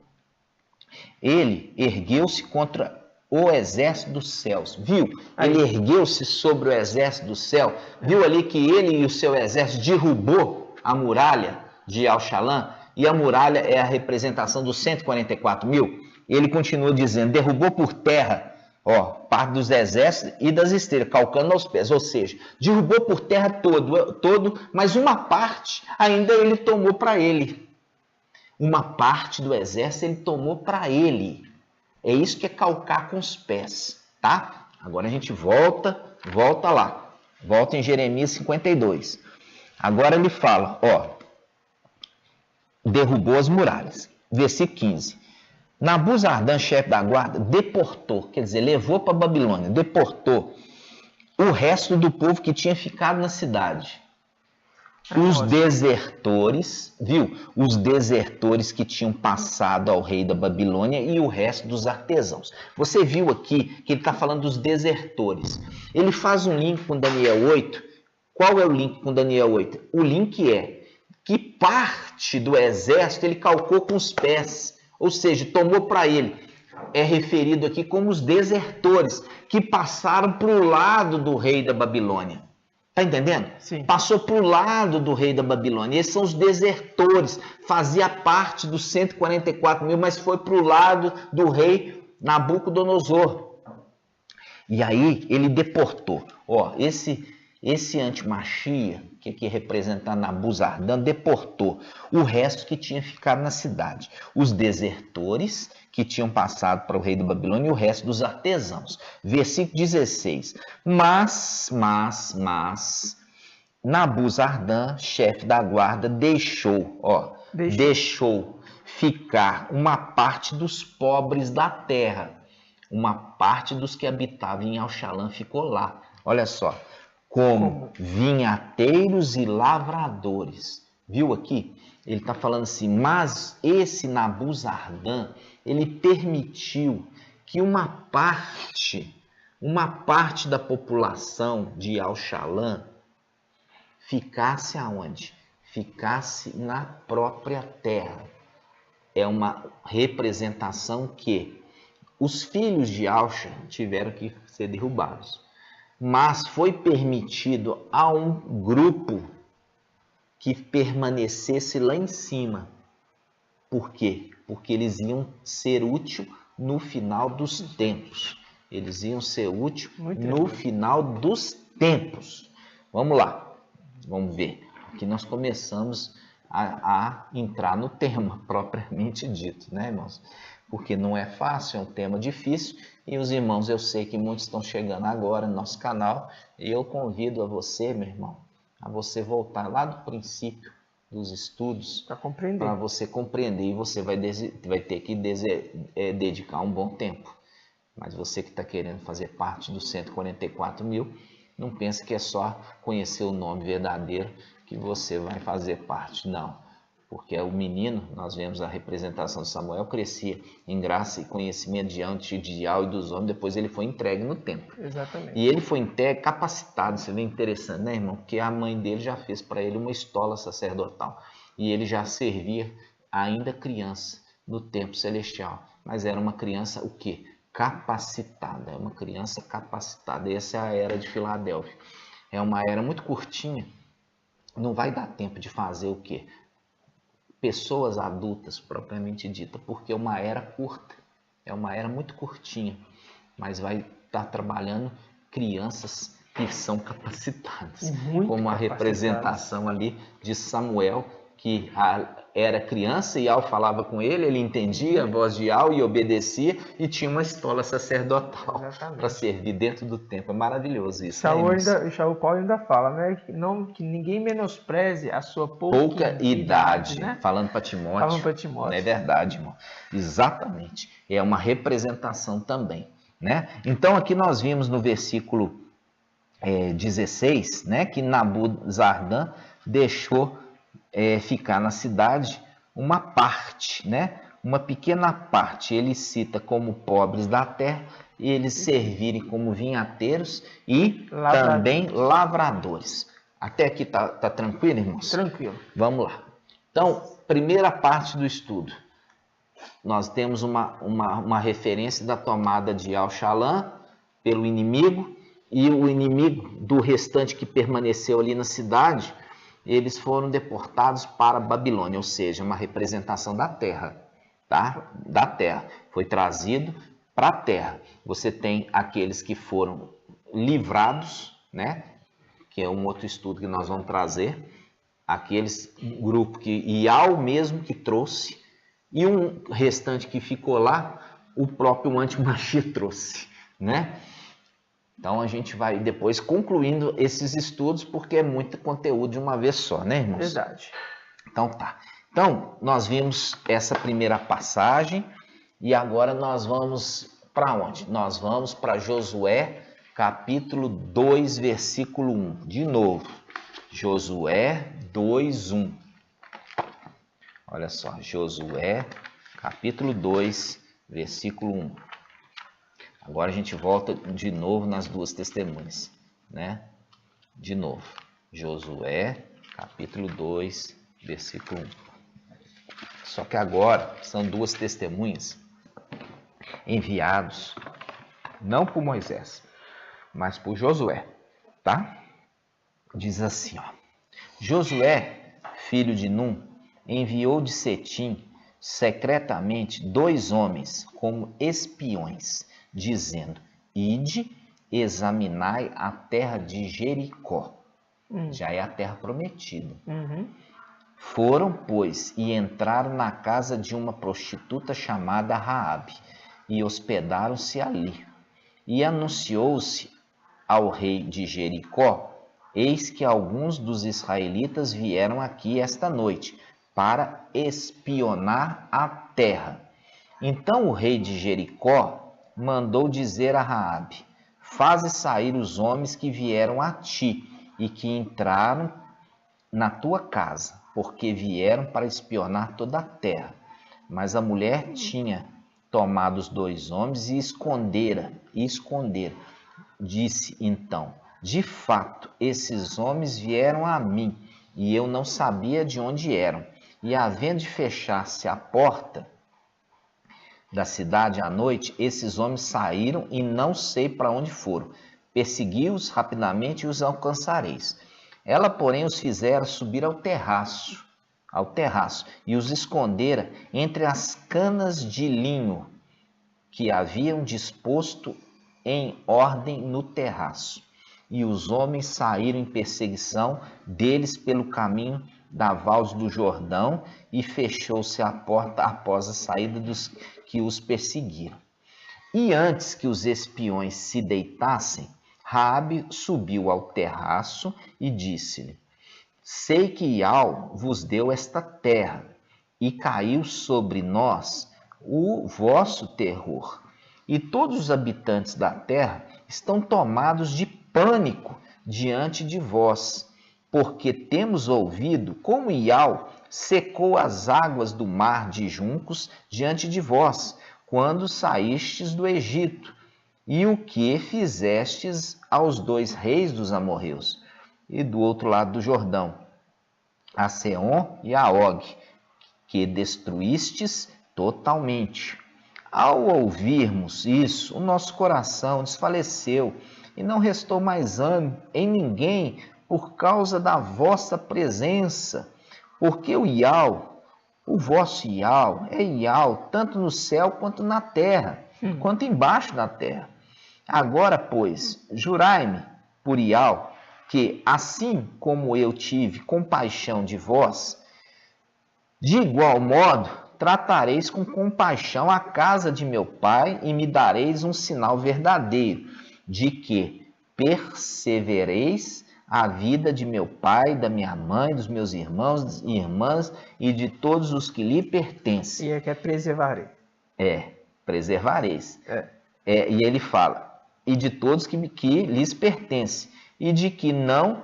Ele ergueu-se contra o exército dos céus. Viu? Ele ergueu-se sobre o exército do céu. Viu ali que ele e o seu exército derrubou a muralha de Yal-Shalom? E a muralha é a representação dos 144 mil. Ele continua dizendo, derrubou por terra, parte dos exércitos e das esteiras, calcando aos pés. Ou seja, derrubou por terra todo, mas uma parte ainda ele tomou para ele. Uma parte do exército ele tomou para ele. É isso que é calcar com os pés, tá? Agora a gente volta lá. Volta em Jeremias 52. Agora ele fala, derrubou as muralhas. Versículo 15. Nabuzardan, chefe da guarda, deportou, quer dizer, levou para Babilônia, deportou o resto do povo que tinha ficado na cidade. Os desertores, viu? Os desertores que tinham passado ao rei da Babilônia e o resto dos artesãos. Você viu aqui que ele está falando dos desertores. Ele faz um link com Daniel 8. Qual é o link com Daniel 8? O link é que parte do exército ele calcou com os pés, ou seja, tomou para ele. É referido aqui como os desertores que passaram para o lado do rei da Babilônia. Está entendendo? Sim. Passou para o lado do rei da Babilônia. Esses são os desertores. Fazia parte dos 144 mil, mas foi para o lado do rei Nabucodonosor. E aí ele deportou. Ó, esse antimachia, que aqui representa Nabuzardan, deportou o resto que tinha ficado na cidade. Os desertores que tinham passado para o rei da Babilônia e o resto dos artesãos. Versículo 16. Mas, Nabuzardan, chefe da guarda, deixou ficar uma parte dos pobres da terra. Uma parte dos que habitavam em Alxalã ficou lá. Olha só. Como vinhateiros e lavradores. Viu aqui? Ele está falando assim, mas esse Nabuzardan, ele permitiu que uma parte da população de Alxalã ficasse aonde? Ficasse na própria terra. É uma representação que os filhos de Alxa tiveram que ser derrubados. Mas foi permitido a um grupo que permanecesse lá em cima. Por quê? Porque eles iam ser úteis no final dos tempos. Eles iam ser úteis no final dos tempos. Vamos lá, vamos ver. Aqui nós começamos a entrar no tema propriamente dito, né, irmãos? Porque não é fácil, é um tema difícil. E os irmãos, eu sei que muitos estão chegando agora no nosso canal. E eu convido a você, meu irmão, a você voltar lá do princípio dos estudos para você compreender. E você vai ter que dedicar um bom tempo. Mas você que está querendo fazer parte dos 144 mil, não pense que é só conhecer o nome verdadeiro que você vai fazer parte. Não. Porque o menino, nós vemos a representação de Samuel, crescia em graça e conhecimento diante de Yahweh e dos homens, depois ele foi entregue no templo. Exatamente. E ele foi entregue capacitado, você vê interessante, né, irmão? Porque a mãe dele já fez para ele uma estola sacerdotal. E ele já servia ainda criança no templo celestial. Mas era uma criança, o quê? Capacitada, é uma criança capacitada. Essa é a era de Filadélfia. É uma era muito curtinha, não vai dar tempo de fazer o quê? Pessoas adultas, propriamente dita, porque é uma era curta, é uma era muito curtinha, mas vai estar trabalhando crianças que são capacitadas, como a representação ali de Samuel, que era criança e Al falava com ele, ele entendia a voz de Al e obedecia, e tinha uma estola sacerdotal para servir dentro do templo. É maravilhoso isso. Paulo ainda fala, né, que ninguém menospreze a sua pouca idade, né? Falando para Timóteo. Não é verdade, irmão. Exatamente. É uma representação também, né? Então aqui nós vimos no versículo 16, né, que Nabuzardan deixou ficar na cidade uma parte, né? Uma pequena parte. Ele cita como pobres da terra, e eles servirem como vinhateiros e também lavradores. Até aqui tá tranquilo, irmãos? Tranquilo. Vamos lá. Então, primeira parte do estudo. Nós temos uma referência da tomada de Alxalã pelo inimigo, e o inimigo do restante que permaneceu ali na cidade, eles foram deportados para a Babilônia, ou seja, uma representação da terra, tá? Da terra. Foi trazido para a terra. Você tem aqueles que foram livrados, né? Que é um outro estudo que nós vamos trazer. Aqueles grupo que Ial mesmo que trouxe, e um restante que ficou lá, o próprio antimachia trouxe, né? Então a gente vai depois concluindo esses estudos, porque é muito conteúdo de uma vez só, né, irmãos? Verdade. Então tá. Então, nós vimos essa primeira passagem e agora nós vamos para onde? Nós vamos para Josué, capítulo 2, versículo 1. De novo, Josué 2, 1. Olha só, Josué, capítulo 2, versículo 1. Agora a gente volta de novo nas duas testemunhas, né? De novo, Josué, capítulo 2, versículo 1. Só que agora são duas testemunhas enviados não por Moisés, mas por Josué, tá? Diz assim, ó. Josué, filho de Num, enviou de Setim secretamente 2 homens como espiões, dizendo: Ide, examinai a terra de Jericó. Já é a terra prometida. Foram, pois, e entraram na casa de uma prostituta chamada Raabe, e hospedaram-se ali. E anunciou-se ao rei de Jericó: Eis que alguns dos israelitas vieram aqui esta noite para espionar a terra. Então o rei de Jericó mandou dizer a Raabe: Faze sair os homens que vieram a ti e que entraram na tua casa, porque vieram para espionar toda a terra. Mas a mulher tinha tomado os 2 homens e escondera. Disse então: De fato, esses homens vieram a mim, e eu não sabia de onde eram. E havendo de fechar-se a porta da cidade à noite, esses homens saíram e não sei para onde foram. Persegui-os rapidamente e os alcançareis. Ela, porém, os fizera subir ao terraço, e os escondera entre as canas de linho que haviam disposto em ordem no terraço. E os homens saíram em perseguição deles pelo caminho da valde do Jordão, e fechou-se a porta após a saída dos que os perseguiram. E antes que os espiões se deitassem, Raabe subiu ao terraço e disse-lhe: Sei que Iau vos deu esta terra, e caiu sobre nós o vosso terror. E todos os habitantes da terra estão tomados de pânico diante de vós, porque temos ouvido como Iau secou as águas do mar de juncos diante de vós, quando saístes do Egito, e o que fizestes aos 2 reis dos amorreus, e do outro lado do Jordão, a Seom e a Og, que destruístes totalmente. Ao ouvirmos isso, o nosso coração desfaleceu, e não restou mais ânimo em ninguém por causa da vossa presença, porque o Iau, o vosso Iau, é Iau tanto no céu quanto na terra, quanto embaixo da terra. Agora, pois, jurai-me por Iau, que assim como eu tive compaixão de vós, de igual modo tratareis com compaixão a casa de meu pai, e me dareis um sinal verdadeiro, de que persevereis a vida de meu pai, da minha mãe, dos meus irmãos e irmãs, e de todos os que lhe pertencem. E é que é preservarei. Preservareis. E ele fala: e de todos que lhes pertencem, e de que não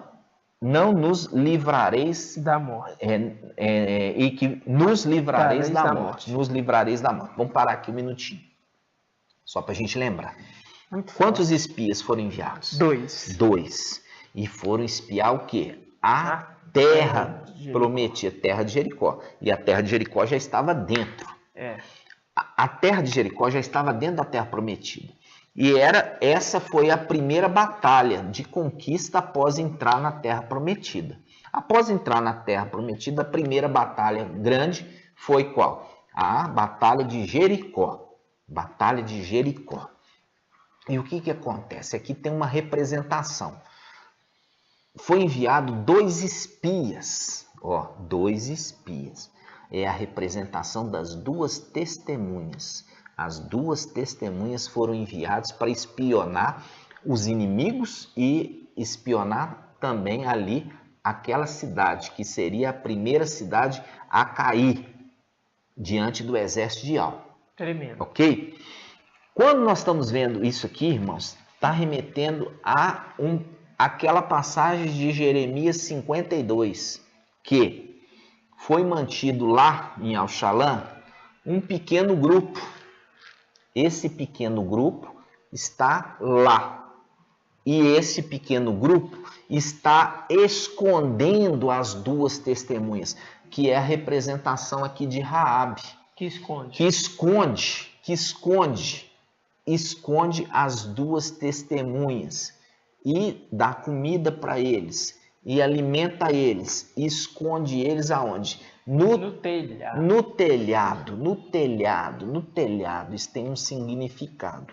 nos livrareis da morte. E que nos livrareis da morte. Nos livrareis da morte. Vamos parar aqui um minutinho, só para a gente lembrar. Quantos espias foram enviados? 2. E foram espiar o quê? A terra prometida, terra de Jericó. E a terra de Jericó já estava dentro. A terra de Jericó já estava dentro da terra prometida. E essa foi a primeira batalha de conquista após entrar na terra prometida. Após entrar na terra prometida, a primeira batalha grande foi qual? A batalha de Jericó. Batalha de Jericó. E o que acontece? Aqui tem uma representação. Foi enviado 2 espias. 2 espias. É a representação das 2 testemunhas. As 2 testemunhas foram enviadas para espionar os inimigos e espionar também ali aquela cidade que seria a primeira cidade a cair diante do exército de Al. Tremendo. Ok? Quando nós estamos vendo isso aqui, irmãos, está remetendo a aquela passagem de Jeremias 52, que foi mantido lá em Al-Shalã um pequeno grupo. Esse pequeno grupo está lá. E esse pequeno grupo está escondendo as duas testemunhas, que é a representação aqui de Raabe. Que esconde. Que esconde as duas testemunhas e dá comida para eles e alimenta eles, e esconde eles aonde? No telhado. No telhado. Isso tem um significado.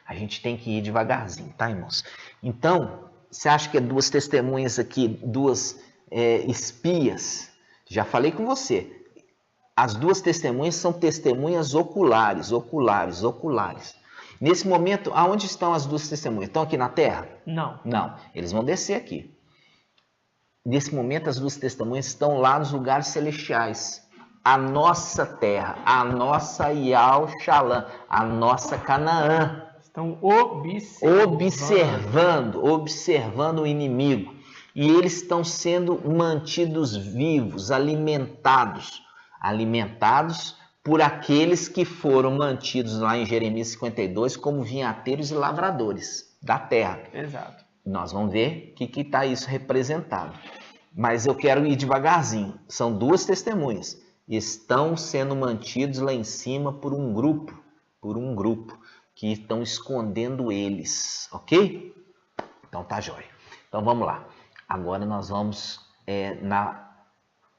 A gente tem que ir devagarzinho, tá, irmãos? Então, você acha que é duas testemunhas aqui, duas espias? Já falei com você. As duas testemunhas são testemunhas oculares. Nesse momento, aonde estão as duas testemunhas? Estão aqui na terra? Não. Não, eles vão descer aqui. Nesse momento, as duas testemunhas estão lá nos lugares celestiais. A nossa terra, a nossa Yal-Shalã, a nossa Canaã. Estão observando o inimigo. E eles estão sendo mantidos vivos, alimentados por aqueles que foram mantidos lá em Jeremias 52 como vinhateiros e lavradores da terra. Exato. Nós vamos ver o que está isso representado. Mas eu quero ir devagarzinho. São duas testemunhas. Estão sendo mantidos lá em cima por um grupo que estão escondendo eles, ok? Então tá jóia. Então vamos lá. Agora nós vamos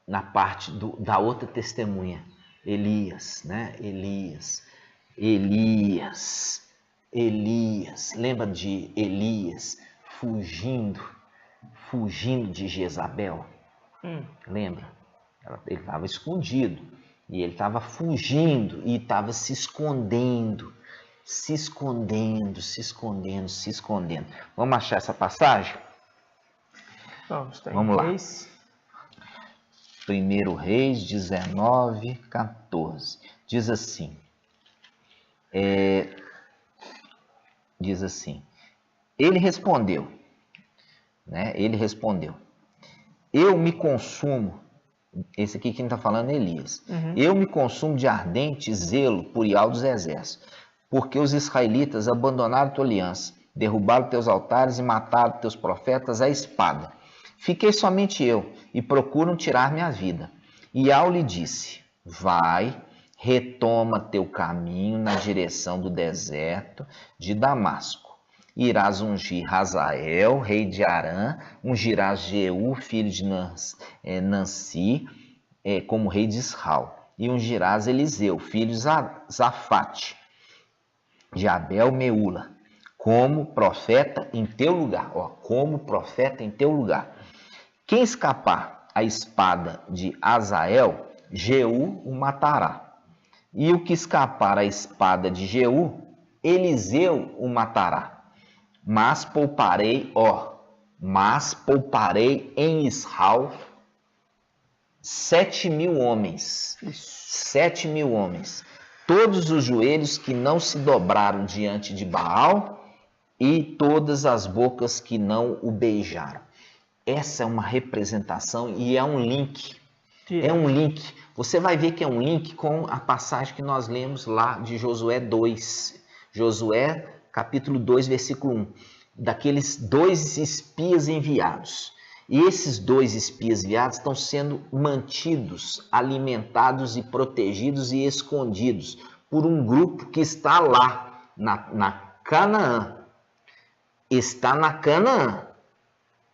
na parte da outra testemunha, Elias, né? Elias. Lembra de Elias fugindo de Jezabel? Lembra? Ele estava escondido e ele estava fugindo e estava se escondendo. Vamos achar essa passagem? Vamos lá. 1 Reis 19, 14. Diz assim. Ele respondeu, né? Eu me consumo. Esse aqui quem está falando é Elias. Eu me consumo de ardente zelo por Yahvé dos exércitos, porque os israelitas abandonaram tua aliança, derrubaram teus altares e mataram teus profetas à espada. Fiquei somente eu, e procuram tirar minha vida. E Yahvé lhe disse, vai, retoma teu caminho na direção do deserto de Damasco. Irás ungir Hazael, rei de Arã, ungirás Jeú, filho de Nansi, como rei de Israel. E ungirás Eliseu, filho de Zafate, de Abel Meula, como profeta em teu lugar. Quem escapar à espada de Hazael, Jeú o matará. E o que escapar à espada de Jeú, Eliseu o matará. Mas pouparei em Israel 7.000 homens. 7.000 homens. Todos os joelhos que não se dobraram diante de Baal e todas as bocas que não o beijaram. Essa é uma representação e é um link. Você vai ver que é um link com a passagem que nós lemos lá de Josué 2. Josué capítulo 2, versículo 1, daqueles 2 espias enviados. E esses 2 espias enviados estão sendo mantidos, alimentados e protegidos e escondidos por um grupo que está lá, na Canaã. Está na Canaã.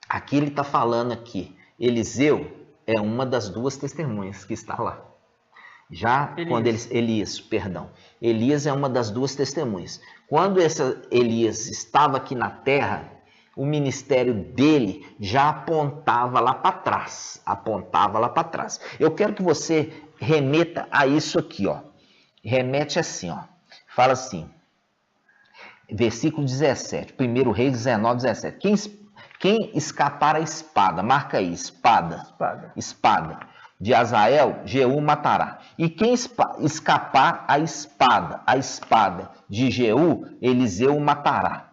Aqui ele está falando aqui, Eliseu é uma das 2 testemunhas que está lá. Elias é uma das 2 testemunhas. Quando Elias estava aqui na terra, o ministério dele já apontava lá para trás. Eu quero que você remeta a isso aqui, ó. Remete assim, ó. Fala assim, versículo 17, 1 Reis 19, 17. quem escapar a espada, marca aí, espada. De Azael, Jeú matará. E quem escapar a espada de Jeú, Eliseu matará.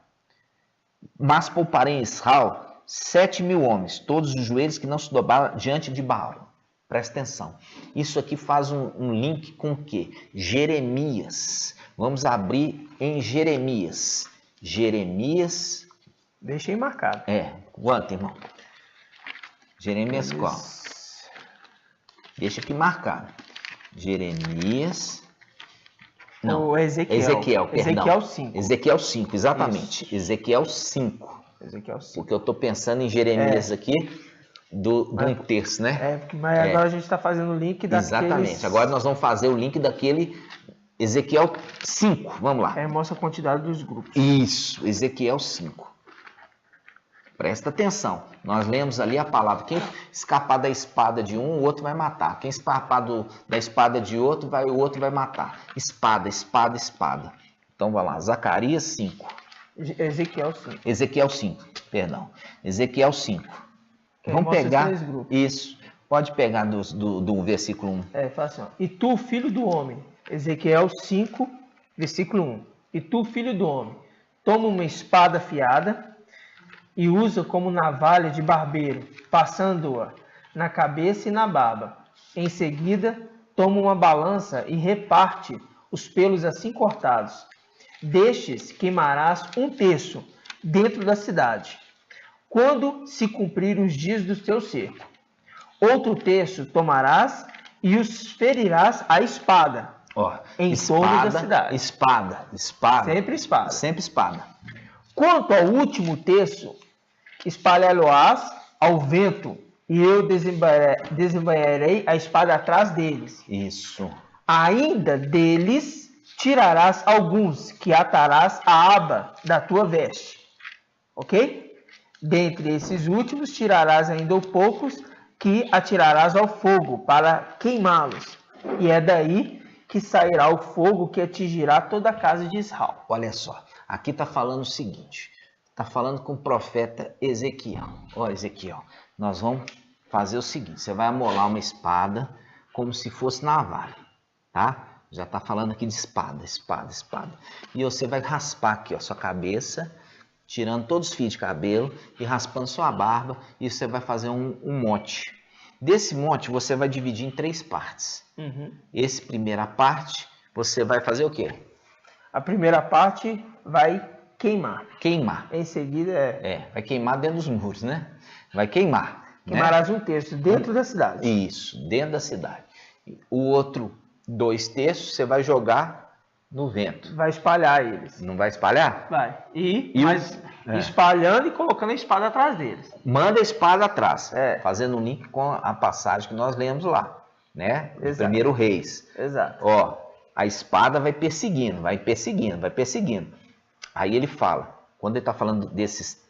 Mas pouparei em Israel 7.000 homens, todos os joelhos que não se dobraram diante de Baal. Presta atenção. Isso aqui faz um link com o quê? Jeremias. Vamos abrir em Jeremias. Jeremias. Deixei marcado. Quanto, irmão? Jeremias qual? Deixa aqui marcado. Jeremias. Não, o Ezequiel, perdão. Ezequiel 5. Ezequiel 5, exatamente. Isso. Ezequiel 5. Ezequiel 5. Porque eu estou pensando em Jeremias aqui do 1/3, né? Mas agora a gente está fazendo o link daquele... Exatamente. Agora nós vamos fazer o link daquele Ezequiel 5. Vamos lá. Mostra a quantidade dos grupos. Isso, Ezequiel 5. Presta atenção. Nós lemos ali a palavra. Quem escapar da espada de um, o outro vai matar. Quem escapar da espada de outro, o outro vai matar. Espada, espada, espada. Então, vai lá. Zacarias 5. Ezequiel 5. Ezequiel 5, perdão. Ezequiel 5. Vamos pegar... Isso. Pode pegar do versículo 1. Fala assim, ó. E tu, filho do homem. Ezequiel 5, versículo 1. E tu, filho do homem, toma uma espada afiada e usa como navalha de barbeiro, passando-a na cabeça e na barba. Em seguida, toma uma balança e reparte os pelos assim cortados. Destes queimarás 1/3 dentro da cidade, quando se cumprir os dias do teu cerco. Outro terço tomarás e os ferirás à espada, em torno da cidade. Espada. Sempre espada. Sempre espada. Quanto ao último terço, espalhá-lo-ás ao vento, e eu desembainharei a espada atrás deles. Isso. Ainda deles tirarás alguns, que atarás a aba da tua veste. Ok? Dentre esses últimos, tirarás ainda poucos, que atirarás ao fogo, para queimá-los. E é daí que sairá o fogo que atingirá toda a casa de Israel. Olha só, aqui está falando o seguinte, está falando com o profeta Ezequiel. Ezequiel, nós vamos fazer o seguinte, você vai amolar uma espada como se fosse navalha, tá? Já está falando aqui de espada. E você vai raspar aqui, sua cabeça, tirando todos os fios de cabelo e raspando sua barba, e você vai fazer um mote. Desse mote, você vai dividir em 3 partes. Essa primeira parte, você vai fazer o quê? A primeira parte vai queimar. Em seguida vai queimar dentro dos muros, né? Vai queimar. Queimarás 1/3 dentro da cidade. Isso, dentro da cidade. O outro 2/3 você vai jogar no vento. Vai espalhar eles. Não vai espalhar? Vai. Espalhando e colocando a espada atrás deles. Manda a espada atrás. Fazendo um link com a passagem que nós lemos lá, né? O primeiro Reis. Exato. A espada vai perseguindo. Aí ele fala, quando ele está falando desses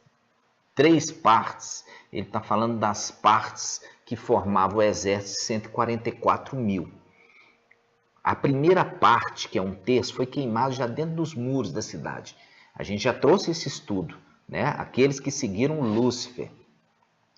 3 partes, ele está falando das partes que formavam o exército de 144.000. A primeira parte, que é 1/3, foi queimado já dentro dos muros da cidade. A gente já trouxe esse estudo, né? Aqueles que seguiram Lúcifer,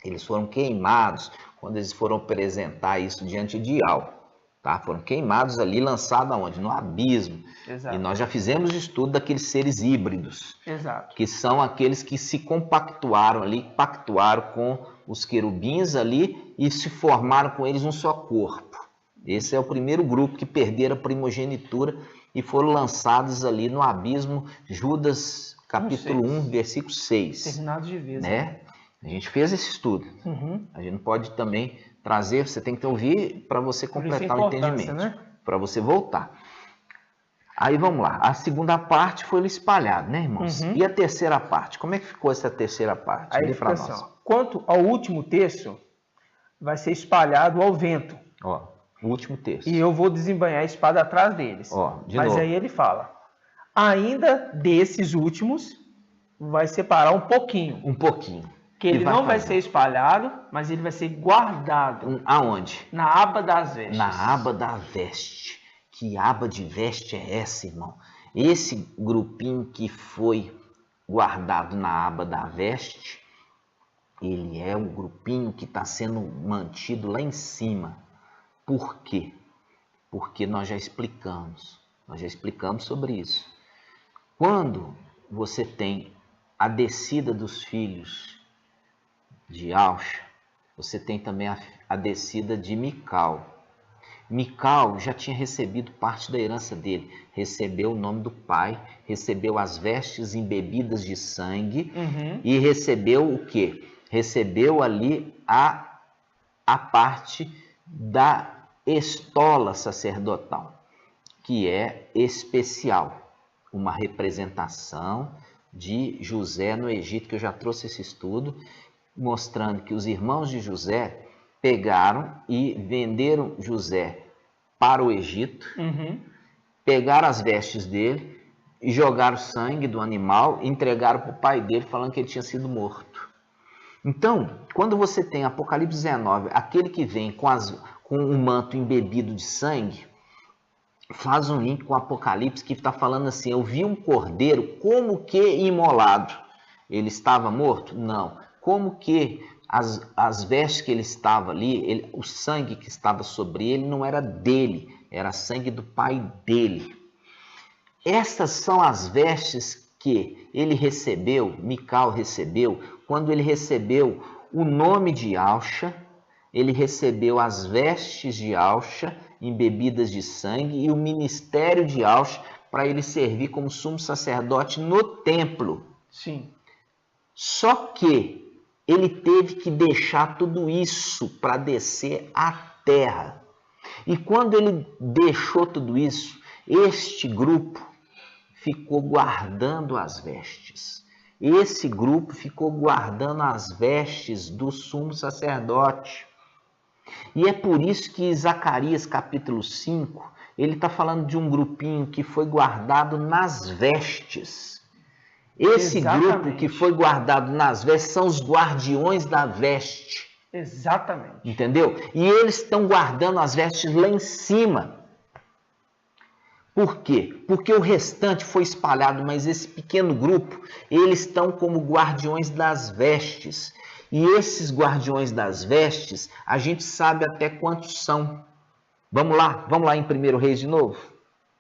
eles foram queimados quando eles foram apresentar isso diante de Ial. Tá? Foram queimados ali, lançados aonde? No abismo. Exato. E nós já fizemos o estudo daqueles seres híbridos. Exato. Que são aqueles que se compactuaram ali, pactuaram com os querubins ali e se formaram com eles um só corpo. Esse é o primeiro grupo que perderam a primogenitura e foram lançados ali no abismo. Judas, capítulo 1, versículo 6. Terminados de vez. Né? A gente fez esse estudo. A gente não pode também trazer, você tem que ouvir para você completar o entendimento, né? Para você voltar. Aí vamos lá, a segunda parte foi espalhado, né, irmãos? E a terceira parte? Como é que ficou essa terceira parte? Aí fica assim, quanto ao último terço, vai ser espalhado ao vento. O último terço. E eu vou desembainhar a espada atrás deles. Mas novo. Aí ele fala, ainda desses últimos, vai separar um pouquinho. Que ele não vai ser espalhado, mas ele vai ser guardado. Aonde? Na aba das vestes. Na aba da veste. Que aba de veste é essa, irmão? Esse grupinho que foi guardado na aba da veste ele é o grupinho que está sendo mantido lá em cima. Por quê? Porque nós já explicamos sobre isso. Quando você tem a descida dos filhos de Auxa, você tem também a descida de Mical. Mical já tinha recebido parte da herança dele, recebeu o nome do pai, recebeu as vestes embebidas de sangue e recebeu o quê? Recebeu ali a parte da estola sacerdotal, que é especial, uma representação de José no Egito, que eu já trouxe esse estudo, mostrando que os irmãos de José pegaram e venderam José para o Egito, pegaram as vestes dele e jogaram sangue do animal e entregaram para o pai dele, falando que ele tinha sido morto. Então, quando você tem Apocalipse 19, aquele que vem com um manto embebido de sangue, faz um link com o Apocalipse que está falando assim, eu vi um cordeiro como que imolado. Ele estava morto? Não. Como que as vestes que ele estava ali, o sangue que estava sobre ele não era dele, era sangue do pai dele. Essas são as vestes que ele recebeu, Mical recebeu, quando ele recebeu o nome de Auxa, ele recebeu as vestes de Auxa, embebidas de sangue, e o ministério de Auxa, para ele servir como sumo sacerdote no templo. Sim. Só que ele teve que deixar tudo isso para descer à terra. E quando ele deixou tudo isso, este grupo ficou guardando as vestes. Esse grupo ficou guardando as vestes do sumo sacerdote. E é por isso que Zacarias capítulo 5, ele está falando de um grupinho que foi guardado nas vestes. Esse grupo que foi guardado nas vestes são os guardiões da veste. Exatamente. Entendeu? E eles estão guardando as vestes lá em cima. Por quê? Porque o restante foi espalhado, mas esse pequeno grupo, eles estão como guardiões das vestes. E esses guardiões das vestes, a gente sabe até quantos são. Vamos lá em 1 Reis de novo?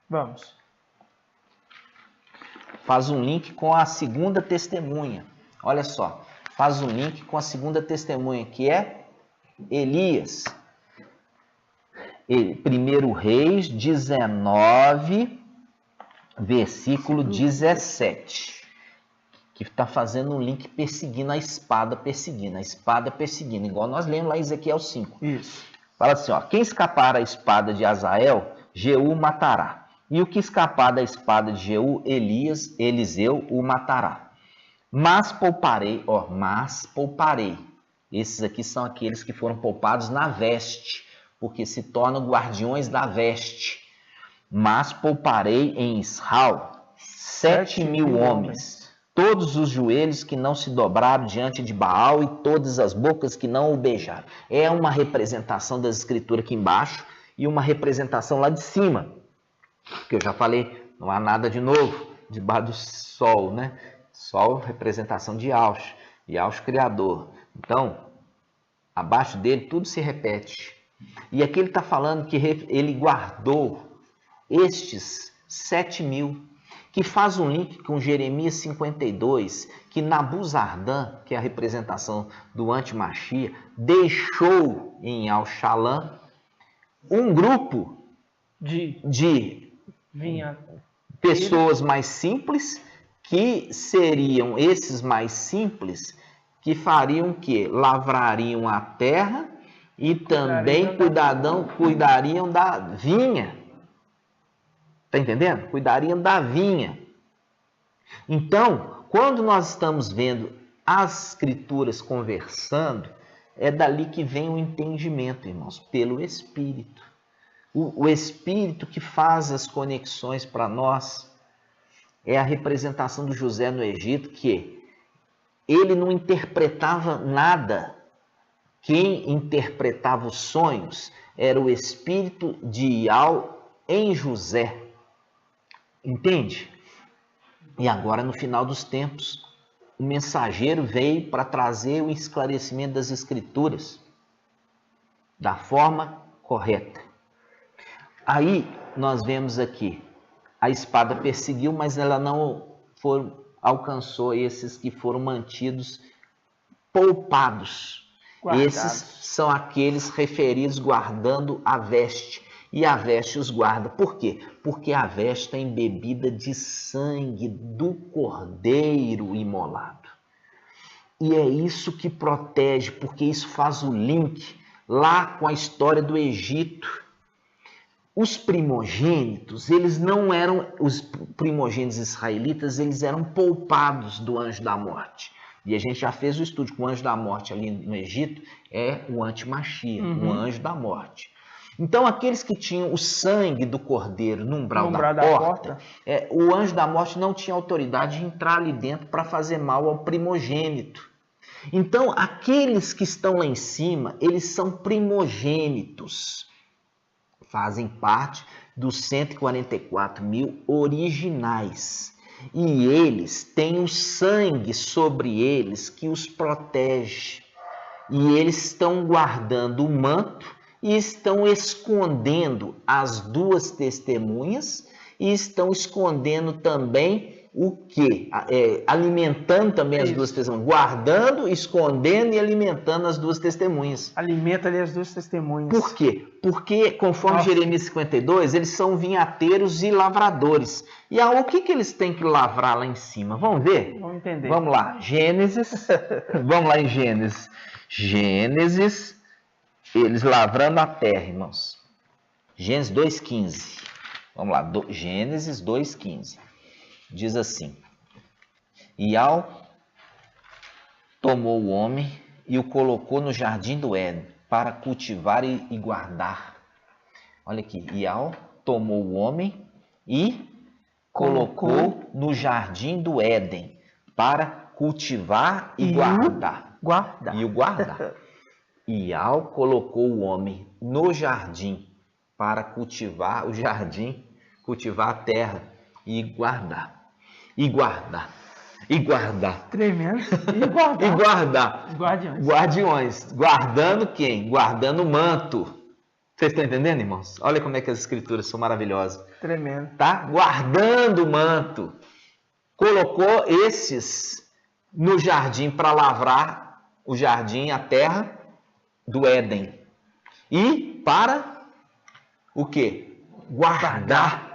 Vamos. Faz um link com a segunda testemunha. Olha só, faz um link com a segunda testemunha, que é Elias. 1 Reis 19, versículo 17. Que está fazendo um link perseguindo, a espada perseguindo, igual nós lemos lá em Ezequiel 5. Isso. Fala assim, ó, quem escapar à espada de Azael, Jeú matará. E o que escapar da espada de Jeú, Eliseu o matará. Mas pouparei. Esses aqui são aqueles que foram poupados na veste, porque se tornam guardiões da veste. Mas pouparei em Israel 7.000 homens, todos os joelhos que não se dobraram diante de Baal e todas as bocas que não o beijaram. É uma representação das escrituras aqui embaixo e uma representação lá de cima. Que eu já falei, não há nada de novo debaixo do sol, né? Sol, representação de Auxa, e Auxa criador. Então, abaixo dele tudo se repete. E aqui ele está falando que ele guardou estes 7.000, que faz um link com Jeremias 52, que Nabuzardan, que é a representação do antimachia, deixou em Al-Shalom um grupo de pessoas mais simples, que seriam esses mais simples, que fariam o quê? Lavrariam a terra e também cuidariam da vinha. Está entendendo? Cuidariam da vinha. Então, quando nós estamos vendo as escrituras conversando, é dali que vem o entendimento, irmãos, pelo Espírito. O Espírito que faz as conexões para nós é a representação do José no Egito, que ele não interpretava nada. Quem interpretava os sonhos era o Espírito de Ial em José. Entende? E agora, no final dos tempos, o mensageiro veio para trazer o esclarecimento das Escrituras da forma correta. Aí nós vemos aqui, a espada perseguiu, mas ela não alcançou esses que foram mantidos poupados. Guardados. Esses são aqueles referidos guardando a veste. E a veste os guarda. Por quê? Porque a veste está embebida de sangue do cordeiro imolado. E é isso que protege, porque isso faz o link lá com a história do Egito. Os primogênitos, eles não eram, os primogênitos israelitas, eles eram poupados do anjo da morte. E a gente já fez o estudo com o anjo da morte ali no Egito, é o anti-Machia, o anjo da morte. Então, aqueles que tinham o sangue do cordeiro no umbral da porta, o anjo da morte não tinha autoridade de entrar ali dentro para fazer mal ao primogênito. Então, aqueles que estão lá em cima, eles são primogênitos. Fazem parte dos 144 mil originais. E eles têm o sangue sobre eles que os protege. E eles estão guardando o manto e estão escondendo as duas testemunhas e estão escondendo também o quê? Alimentando também as duas testemunhas. Guardando, escondendo e alimentando as duas testemunhas. Alimenta ali as duas testemunhas. Por quê? Porque, conforme Jeremias 52, eles são vinhateiros e lavradores. E o que eles têm que lavrar lá em cima? Vamos ver? Vamos entender. Vamos lá. Gênesis. Vamos lá em Gênesis. Gênesis. Eles lavrando a terra, irmãos. Gênesis 2,15. Vamos lá. Gênesis 2,15. Diz assim: Iau tomou o homem e o colocou no jardim do Éden para cultivar e guardar. Olha aqui. Iau tomou o homem e colocou no jardim do Éden para cultivar e guardar. E o guardar. Iau colocou o homem no jardim para cultivar o jardim, cultivar a terra e guardar. E guardar. E guardar. Tremendo. E guardar. E guardar. Guardiões. Guardiões. Guardando quem? Guardando o manto. Vocês estão entendendo, irmãos? Olha como é que as escrituras são maravilhosas. Tremendo. Tá? Guardando o manto. Colocou esses no jardim para lavrar o jardim, a terra do Éden. E para o quê? Guardar,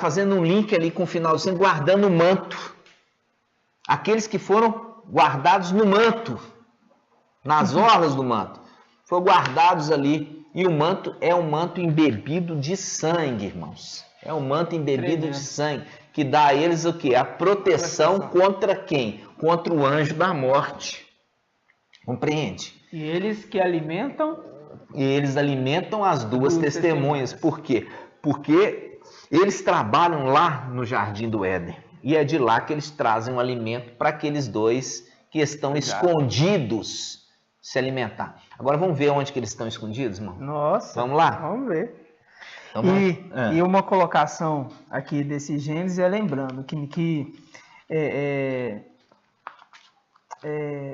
fazendo um link ali com o final do sempre, guardando o manto. Aqueles que foram guardados no manto, nas orlas do manto, foram guardados ali. E o manto é um manto embebido de sangue, irmãos. É um manto embebido de sangue, que dá a eles o quê? A proteção contra quem? Contra o anjo da morte. Compreende? E eles que alimentam? E eles alimentam as duas testemunhas. Por quê? Porque eles trabalham lá no Jardim do Éden. E é de lá que eles trazem o alimento para aqueles dois que estão escondidos se alimentar. Agora vamos ver onde que eles estão escondidos, irmão? Nossa. Vamos lá? Vamos ver. Então, e uma colocação aqui desse Gênesis é lembrando que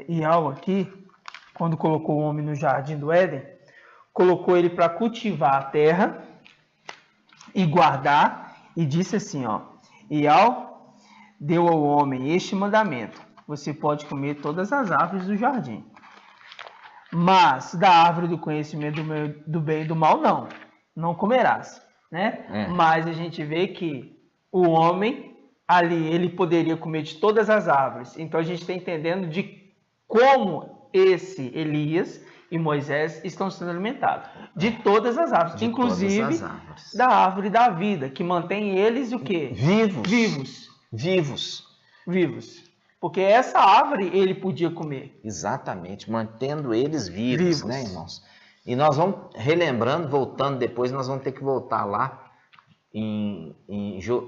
Iau aqui, quando colocou o homem no Jardim do Éden, colocou ele para cultivar a terra e guardar, e disse assim, Iau deu ao homem este mandamento: você pode comer todas as árvores do jardim, mas da árvore do conhecimento do bem e do mal não comerás, né? Mas a gente vê que o homem ali, ele poderia comer de todas as árvores. Então a gente está entendendo de como esse Elias e Moisés estão sendo alimentados. De todas as árvores, inclusive da árvore da vida, que mantém eles o quê? Vivos. Porque essa árvore ele podia comer. Exatamente, mantendo eles vivos, né, irmãos? E nós vamos relembrando, voltando depois, nós vamos ter que voltar lá em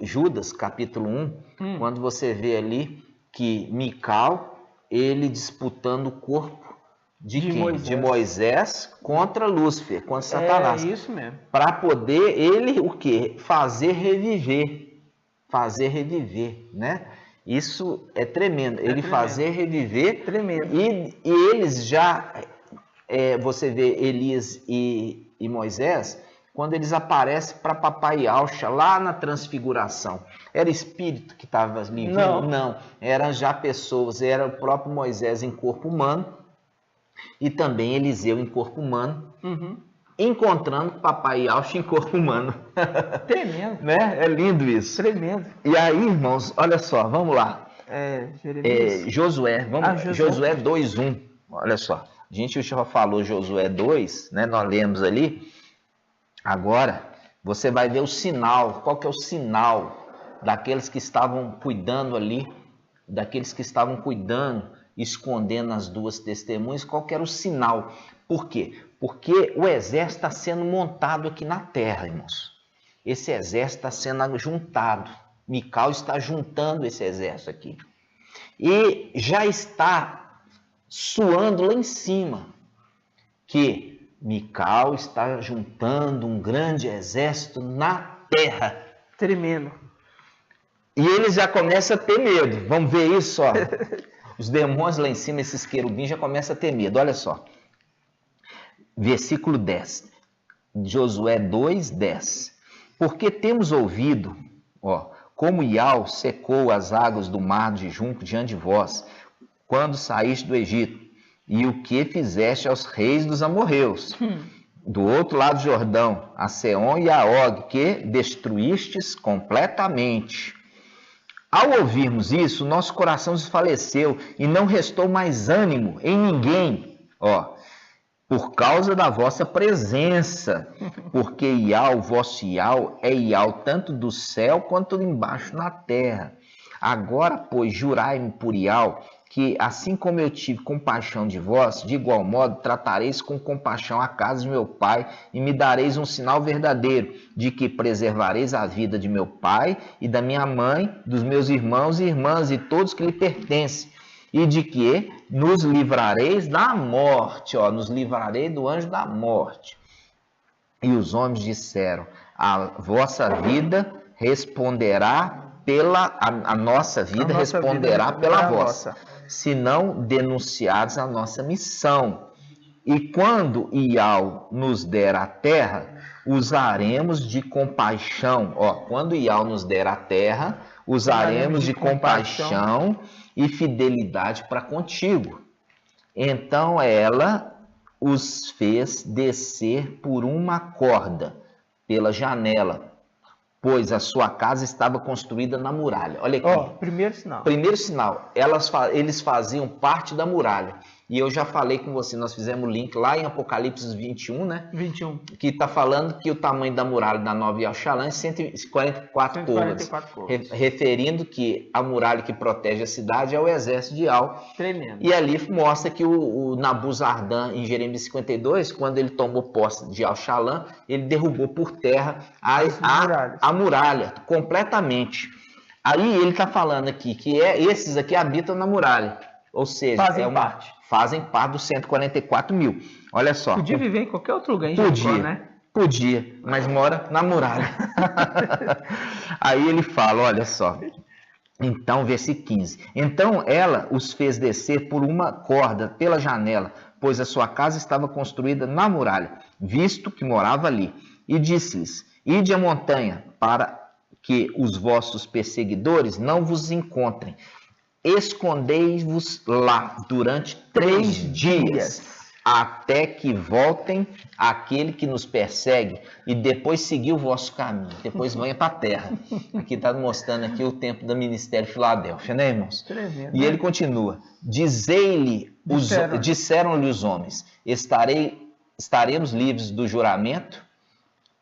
Judas, capítulo 1, quando você vê ali que Mical, ele disputando o corpo de quem? De Moisés contra Lúcifer, contra Satanás. É isso mesmo. Para poder ele, o quê? Fazer reviver, né? Isso é tremendo. Ele fazer reviver. Tremendo. E eles já, você vê Elias e Moisés, quando eles aparecem para Papai Yahshua lá na transfiguração. Era espírito que estava ali? Não. Eram já pessoas. Era o próprio Moisés em corpo humano e também Eliseu em corpo humano. Encontrando Papai Yahshua em corpo humano. Tremendo. Né? É lindo isso. Tremendo. E aí, irmãos, olha só, vamos lá. Josué, Josué 2:1. Olha só. A gente já falou Josué 2, né? Nós lemos ali. Agora, você vai ver o sinal. Qual que é o sinal daqueles que estavam cuidando ali? Daqueles que estavam cuidando, escondendo as duas testemunhas. Qual que era o sinal? Por quê? Porque o exército está sendo montado aqui na terra, irmãos. Esse exército está sendo juntado. Mical está juntando esse exército aqui. E já está suando lá em cima que Mical está juntando um grande exército na terra. Tremendo. E eles já começam a ter medo. Vamos ver isso, ó. Os demônios lá em cima, esses querubins, já começam a ter medo. Olha só. Versículo 10. Josué 2:10. Porque temos ouvido, como Iau secou as águas do mar de junco diante de vós, quando saíste do Egito, e o que fizeste aos reis dos amorreus, do outro lado do Jordão, a Seom e a Og, que destruístes completamente. Ao ouvirmos isso, nosso coração desfaleceu e não restou mais ânimo em ninguém, por causa da vossa presença, porque Iau, vosso Iau, é Iau tanto do céu quanto embaixo na terra. Agora, pois, jurai-me por Iau, que assim como eu tive compaixão de vós, de igual modo tratareis com compaixão a casa de meu pai e me dareis um sinal verdadeiro, de que preservareis a vida de meu pai e da minha mãe, dos meus irmãos e irmãs e todos que lhe pertencem, e de que nos livrareis da morte, nos livrarei do anjo da morte. E os homens disseram, a vossa vida responderá a nossa vida responderá pela vossa, se não denunciados a nossa missão. E quando Iau nos der a terra, usaremos de compaixão. Quando Iau nos der a terra, usaremos de compaixão e fidelidade para contigo. Então ela os fez descer por uma corda pela janela, pois a sua casa estava construída na muralha. Olha aqui. Primeiro sinal. Primeiro sinal. Eles faziam parte da muralha. E eu já falei com você, nós fizemos o link lá em Apocalipse 21, né? 21. Que está falando que o tamanho da muralha da Nova Jerusalém é 144 côvados. Referindo que a muralha que protege a cidade é o exército de Iau. Tremendo. E ali mostra que o Nabuzardan, em Jeremias 52, quando ele tomou posse de Jerusalém, ele derrubou por terra a muralha completamente. Aí ele está falando aqui que esses aqui habitam na muralha. Ou seja, fazem parte dos 144 mil. Olha só. Podia viver em qualquer outro lugar, Podia, mas mora na muralha. Aí ele fala, olha só. Então, versículo 15. Então ela os fez descer por uma corda pela janela, pois a sua casa estava construída na muralha, visto que morava ali. E disse-lhes, ide à montanha, para que os vossos perseguidores não vos encontrem. Escondei-vos lá durante 3 dias, até que voltem aquele que nos persegue, e depois seguir o vosso caminho, depois venha para a terra. Aqui está mostrando aqui o tempo do ministério de Filadélfia, né, irmãos? Tremendo, e ele continua, disseram-lhe os homens, estaremos livres do juramento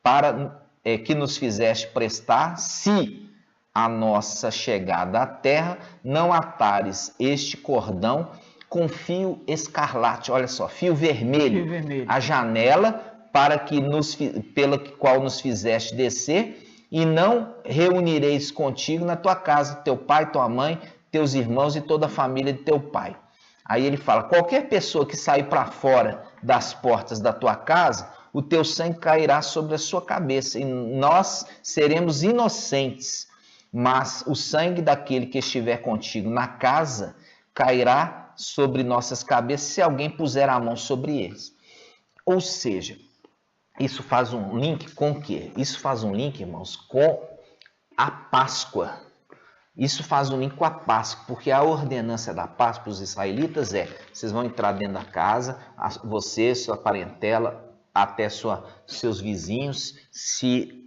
para que nos fizeste prestar, se a nossa chegada à terra não atares este cordão com fio escarlate, olha só, fio vermelho, a janela pela qual nos fizeste descer, e não reunireis contigo na tua casa teu pai, tua mãe, teus irmãos e toda a família de teu pai. Aí ele fala, qualquer pessoa que sair para fora das portas da tua casa, o teu sangue cairá sobre a sua cabeça, e nós seremos inocentes. mas o sangue daquele que estiver contigo na casa cairá sobre nossas cabeças se alguém puser a mão sobre eles. Ou seja, isso faz um link com o quê? Isso faz um link, irmãos, com a Páscoa. Isso faz um link com a Páscoa, porque a ordenança da Páscoa para os israelitas vocês vão entrar dentro da casa, você, sua parentela, até seus vizinhos, se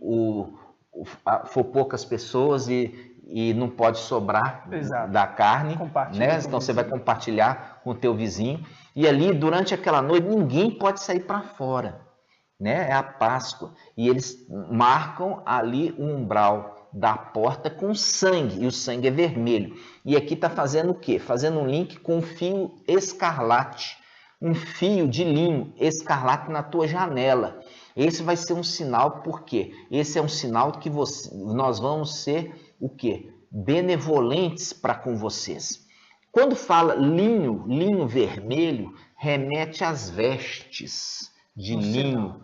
for poucas pessoas e não pode sobrar da carne, né? Então você vai compartilhar com o teu vizinho. E ali, durante aquela noite, ninguém pode sair para fora, né? É a Páscoa. E eles marcam ali o umbral da porta com sangue, e o sangue é vermelho. E aqui está fazendo o quê? Fazendo um link com um fio escarlate, um fio de linho escarlate na tua janela. Esse vai ser um sinal, por quê? Esse é um sinal que nós vamos ser o quê? Benevolentes para com vocês. Quando fala linho vermelho, remete às vestes de linho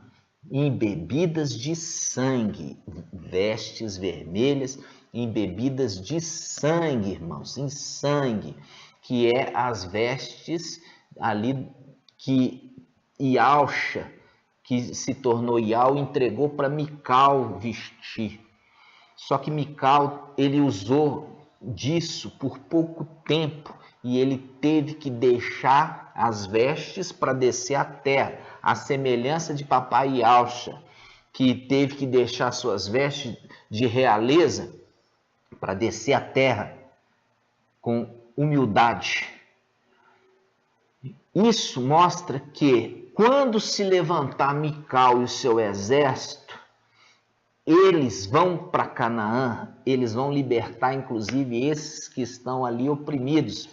embebidas de sangue. Vestes vermelhas embebidas de sangue, irmãos, em sangue, que é as vestes ali que Ialcha, que se tornou Ial, entregou para Mical vestir. Só que Mical, ele usou disso por pouco tempo e ele teve que deixar as vestes para descer à terra, a semelhança de papai Ialcha, que teve que deixar suas vestes de realeza para descer à terra com humildade. Isso mostra que quando se levantar Mical e o seu exército, eles vão para Canaã, eles vão libertar, inclusive, esses que estão ali oprimidos.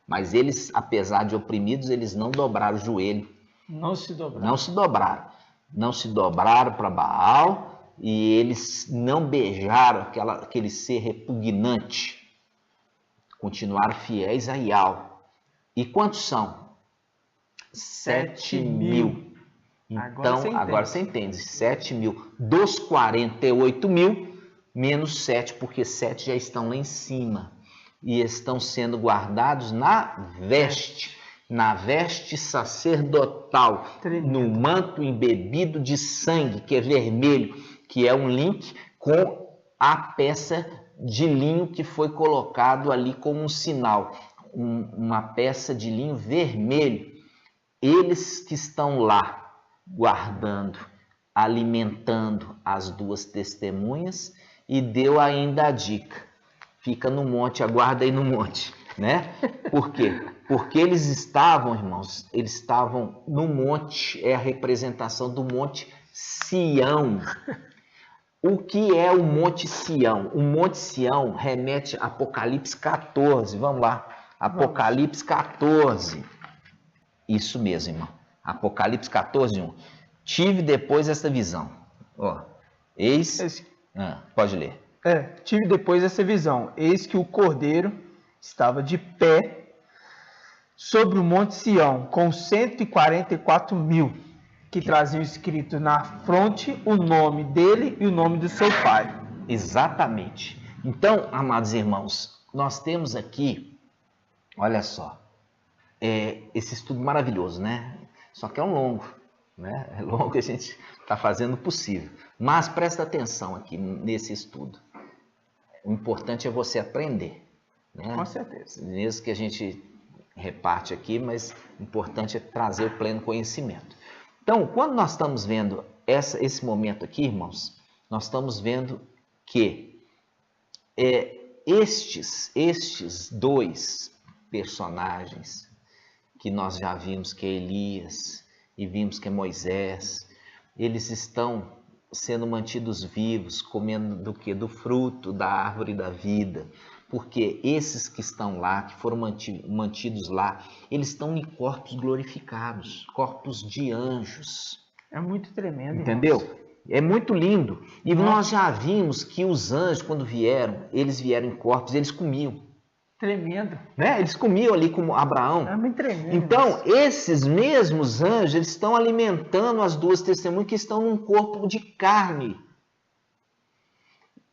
Mas eles, apesar de oprimidos, eles não dobraram o joelho. Não se dobraram. Não se dobraram. Não se dobraram para Baal e eles não beijaram aquele ser repugnante. Continuaram fiéis a Ial. E quantos são? 7.000. Então, agora você entende, 7.000 dos 48.000, menos 7, porque 7 já estão lá em cima e estão sendo guardados na veste sacerdotal, no manto embebido de sangue, que é vermelho, que é um link com a peça de linho que foi colocado ali como um sinal, uma peça de linho vermelho. Eles que estão lá, guardando, alimentando as duas testemunhas, e deu ainda a dica: fica no monte, aguarda aí no monte, né? Por quê? Porque eles estavam, irmãos, no monte, é a representação do monte Sião. O que é o monte Sião? O monte Sião remete a Apocalipse 14, vamos lá, Apocalipse 14, isso mesmo, irmão. Apocalipse 14, 1. Tive depois essa visão. Pode ler. Tive depois essa visão. Eis que o Cordeiro estava de pé sobre o monte Sião, com 144.000, que traziam escrito na fronte o nome dele e o nome do seu pai. Exatamente. Então, amados irmãos, nós temos aqui, olha só, esse estudo maravilhoso, né? Só que é um longo, né? É longo, a gente está fazendo o possível. Mas presta atenção aqui nesse estudo. O importante é você aprender, né? Com certeza. Mesmo que a gente reparte aqui, mas o importante é trazer o pleno conhecimento. Então, quando nós estamos vendo esse momento aqui, irmãos, nós estamos vendo que estes dois personagens que nós já vimos, que é Elias e vimos que é Moisés, eles estão sendo mantidos vivos, comendo do quê? Do fruto da árvore da vida, porque esses que estão lá, que foram mantidos lá, eles estão em corpos glorificados, corpos de anjos. É muito tremendo, entendeu? Irmãos. É muito lindo. E nós já vimos que os anjos, quando vieram, eles vieram em corpos, eles comiam. Tremendo. Né? Eles comiam ali como Abraão. É muito tremendo. Então, esses mesmos anjos, eles estão alimentando as duas testemunhas que estão num corpo de carne.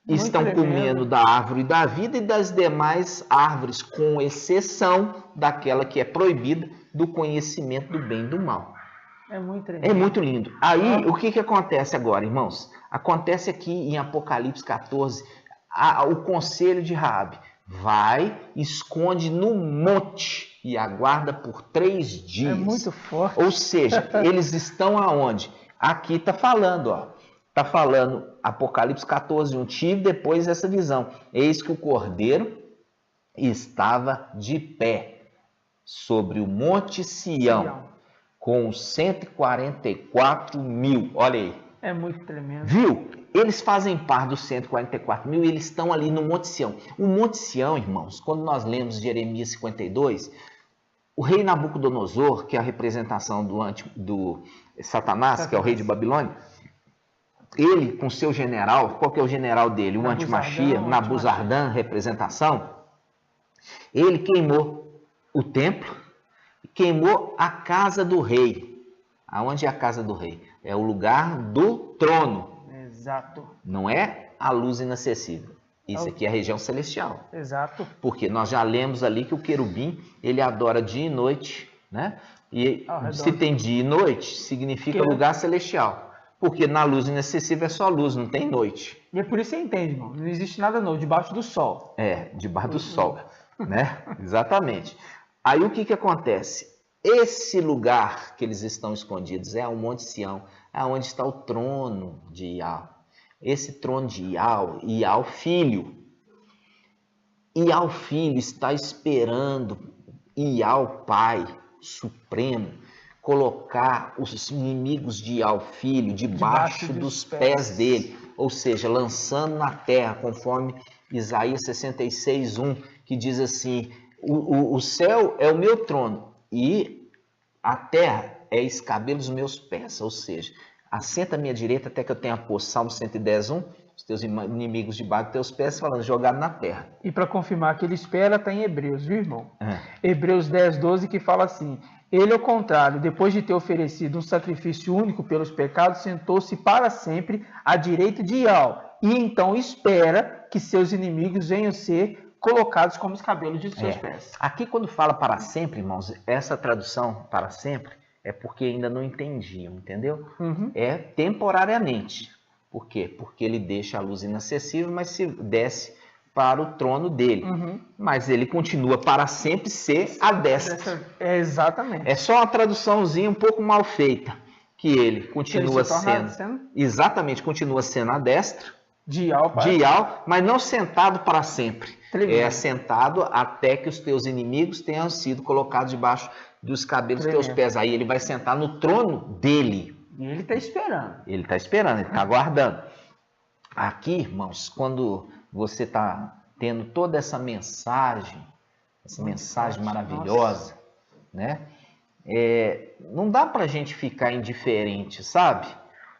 estão comendo da árvore da vida e das demais árvores, com exceção daquela que é proibida, do conhecimento do bem e do mal. É muito tremendo. É muito lindo. Aí, o que acontece agora, irmãos? Acontece aqui em Apocalipse 14, o conselho de Raabe. Vai, esconde no monte e aguarda por 3 dias. É muito forte. Ou seja, eles estão aonde? Aqui está falando, ó. Está falando Apocalipse 14, 1. Tive depois essa visão. Eis que o Cordeiro estava de pé sobre o monte Sião, com 144 mil. Olha aí. É muito tremendo. Viu? Eles fazem parte dos 144 mil e eles estão ali no Monte Sião. O Monte Sião, irmãos, quando nós lemos Jeremias 52, o rei Nabucodonosor, que é a representação do Satanás, que é o rei de Babilônia, ele com seu general, qual que é o general dele? O Antimachia, Nabuzardan, representação, ele queimou o templo, queimou a casa do rei. Aonde é a casa do rei? É o lugar do trono. Exato. Não é a luz inacessível. Isso aqui é a região celestial. Exato. Porque nós já lemos ali que o querubim, ele adora dia e noite, né? E se tem dia e noite, significa lugar celestial. Porque na luz inacessível é só luz, não tem noite. E é por isso que você entende, irmão. Não existe nada novo, debaixo do sol. É, debaixo do sol, né? Exatamente. Aí o que acontece? Esse lugar que eles estão escondidos é o Monte Sião, é onde está o trono de Ial. Esse trono de Ial Filho. Ial Filho está esperando Ial Pai Supremo colocar os inimigos de Ial Filho debaixo dos pés dele, ou seja, lançando na terra, conforme Isaías 66:1, que diz assim: o céu é o meu trono e a terra é escabelo dos meus pés, ou seja, assenta à minha direita até que eu tenha posto. Salmo 110:1, os teus inimigos debaixo dos teus pés, falando, jogado na terra. E para confirmar que ele espera, está em Hebreus, viu, irmão? Hebreus 10:12, que fala assim: ele, ao contrário, depois de ter oferecido um sacrifício único pelos pecados, sentou-se para sempre à direita de Ial, e então espera que seus inimigos venham ser colocados como os cabelos de seus pés. Aqui, quando fala para sempre, irmãos, essa tradução para sempre é porque ainda não entendiam, entendeu? É temporariamente. Por quê? Porque ele deixa a luz inacessível, mas se desce para o trono dele. Mas ele continua para sempre ser a destra. Exatamente. É só uma traduçãozinha um pouco mal feita, que ele continua sendo... Exatamente, continua sendo a destra de Ial, mas não sentado para sempre. É sentado até que os teus inimigos tenham sido colocados debaixo dos cabelos dos teus pés. Aí ele vai sentar no trono dele. E ele está esperando. Ele está esperando, ele está aguardando. Aqui, irmãos, quando você está tendo toda essa mensagem maravilhosa, né? Não dá para a gente ficar indiferente, sabe?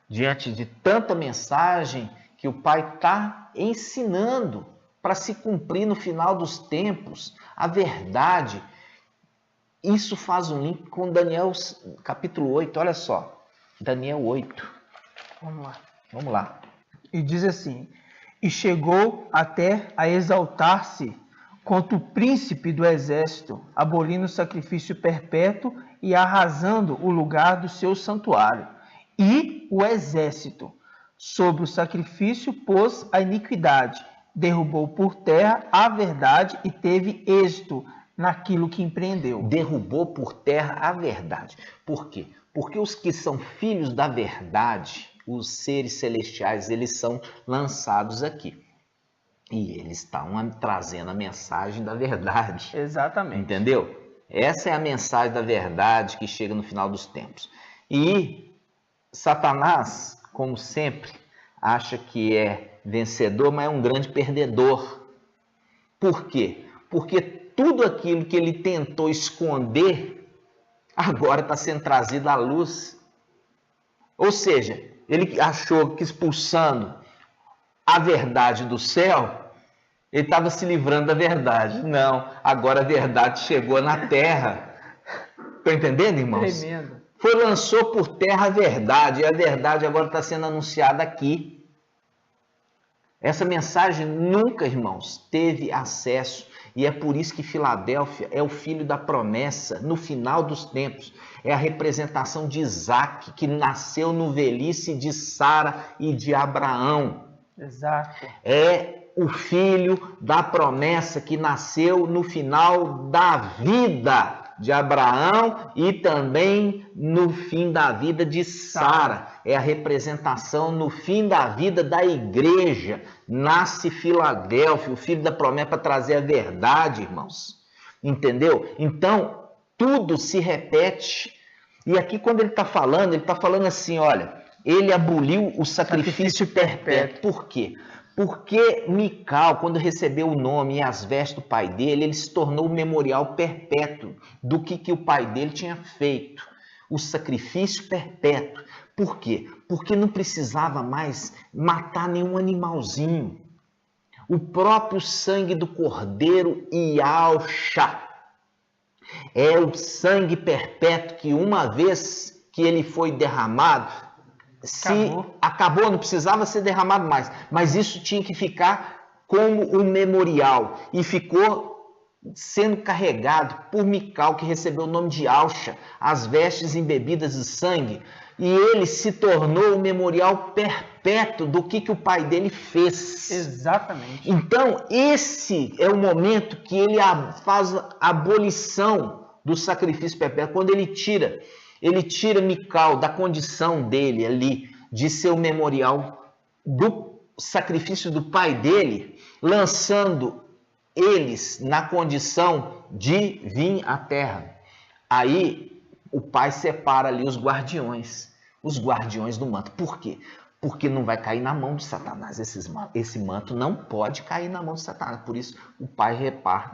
Diante de tanta mensagem que o Pai está ensinando para se cumprir no final dos tempos, a verdade. Isso faz um link com Daniel capítulo 8, olha só. Daniel 8. Vamos lá. E diz assim: e chegou até a exaltar-se contra o príncipe do exército, abolindo o sacrifício perpétuo e arrasando o lugar do seu santuário. E o exército, sobre o sacrifício, pôs a iniquidade, derrubou por terra a verdade e teve êxito naquilo que empreendeu. Derrubou por terra a verdade. Por quê? Porque os que são filhos da verdade, os seres celestiais, eles são lançados aqui. E eles estão trazendo a mensagem da verdade. Exatamente. Entendeu? Essa é a mensagem da verdade que chega no final dos tempos. E Satanás, como sempre, acha que é vencedor, mas é um grande perdedor. Por quê? Porque tudo aquilo que ele tentou esconder, agora está sendo trazido à luz. Ou seja, ele achou que expulsando a verdade do céu, ele estava se livrando da verdade. Não, agora a verdade chegou na terra. Estão entendendo, irmãos? Tremendo. Lançou por terra a verdade, e a verdade agora está sendo anunciada aqui. Essa mensagem nunca, irmãos, teve acesso. E é por isso que Filadélfia é o filho da promessa no final dos tempos. É a representação de Isaac, que nasceu no velhice de Sara e de Abraão. Exato. É o filho da promessa que nasceu no final da vida de Abraão e também no fim da vida de Sara. É a representação no fim da vida da igreja. Nasce Filadélfia, o filho da promessa, para trazer a verdade, irmãos. Entendeu? Então, tudo se repete. E aqui, quando ele está falando assim, olha, ele aboliu o sacrifício perpétuo. Por quê? Porque Mical, quando recebeu o nome e as vestes do pai dele, ele se tornou o memorial perpétuo do que o pai dele tinha feito. O sacrifício perpétuo. Por quê? Porque não precisava mais matar nenhum animalzinho. O próprio sangue do cordeiro Yahshua é o sangue perpétuo que uma vez que ele foi derramado, acabou, não precisava ser derramado mais, mas isso tinha que ficar como um memorial e ficou sendo carregado por Mical, que recebeu o nome de Yahshua, as vestes embebidas de sangue, e ele se tornou o memorial perpétuo do que o pai dele fez. Exatamente. Então, esse é o momento que ele faz a abolição do sacrifício perpétuo, quando ele tira Mical da condição dele ali, de ser o memorial do sacrifício do pai dele, lançando eles na condição de vir à terra. Aí o pai separa ali os guardiões do manto. Por quê? Porque não vai cair na mão de Satanás. Esse manto não pode cair na mão de Satanás. Por isso o pai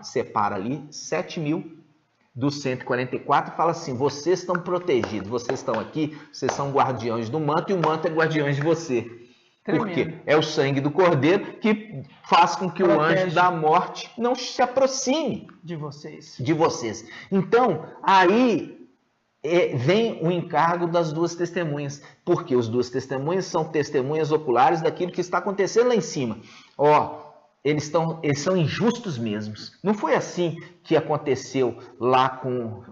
separa ali 7.000 dos 144 e fala assim: vocês estão protegidos, vocês estão aqui, vocês são guardiões do manto e o manto é guardiões de você. Porque é o sangue do cordeiro que faz com que o anjo da morte não se aproxime de vocês. Então, aí vem o encargo das duas testemunhas. Porque as duas testemunhas são testemunhas oculares daquilo que está acontecendo lá em cima. Eles são injustos mesmos. Não foi assim que aconteceu lá com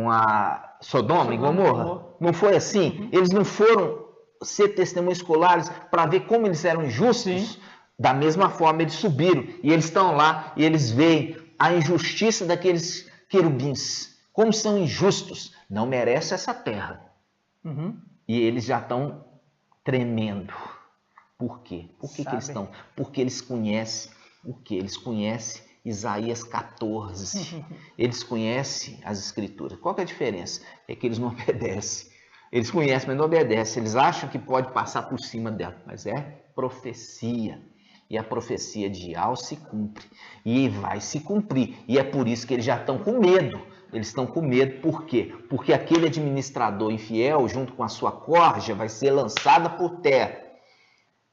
a Sodoma e Gomorra? Não foi assim? Eles não foram ser testemunhas oculares para ver como eles eram injustos? Sim. Da mesma forma, eles subiram e eles estão lá e eles veem a injustiça daqueles querubins. Como são injustos, não merecem essa terra. E eles já estão tremendo. Por quê? Por que eles estão? Porque eles conhecem o quê? Eles conhecem Isaías 14. Eles conhecem as Escrituras. Qual que é a diferença? É que eles não obedecem. Eles conhecem, mas não obedecem. Eles acham que pode passar por cima dela. Mas é profecia. E a profecia de Yahweh se cumpre. E vai se cumprir. E é por isso que eles já estão com medo. Eles estão com medo. Por quê? Porque aquele administrador infiel, junto com a sua corja, vai ser lançada por terra.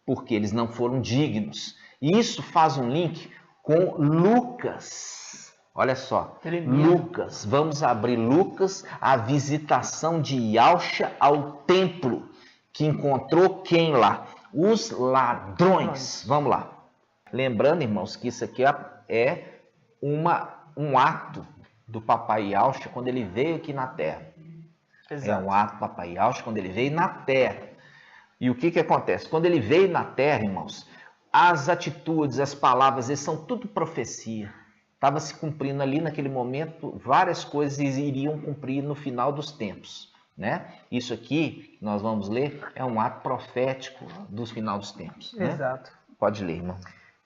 Porque eles não foram dignos. E isso faz um link com Lucas. Olha só, Lucas, vamos abrir Lucas, a visitação de Yahshua ao templo, que encontrou quem lá? Os ladrões. Vamos lá. Lembrando, irmãos, que isso aqui é um ato do papai Yahshua quando ele veio aqui na terra. Exato. É um ato do papai Yahshua quando ele veio na terra. E o que acontece? Quando ele veio na terra, irmãos, as atitudes, as palavras, eles são tudo profecia. Estava se cumprindo ali naquele momento, várias coisas iriam cumprir no final dos tempos. Né? Isso aqui, que nós vamos ler, é um ato profético do final dos tempos. Né? Exato. Pode ler, irmão.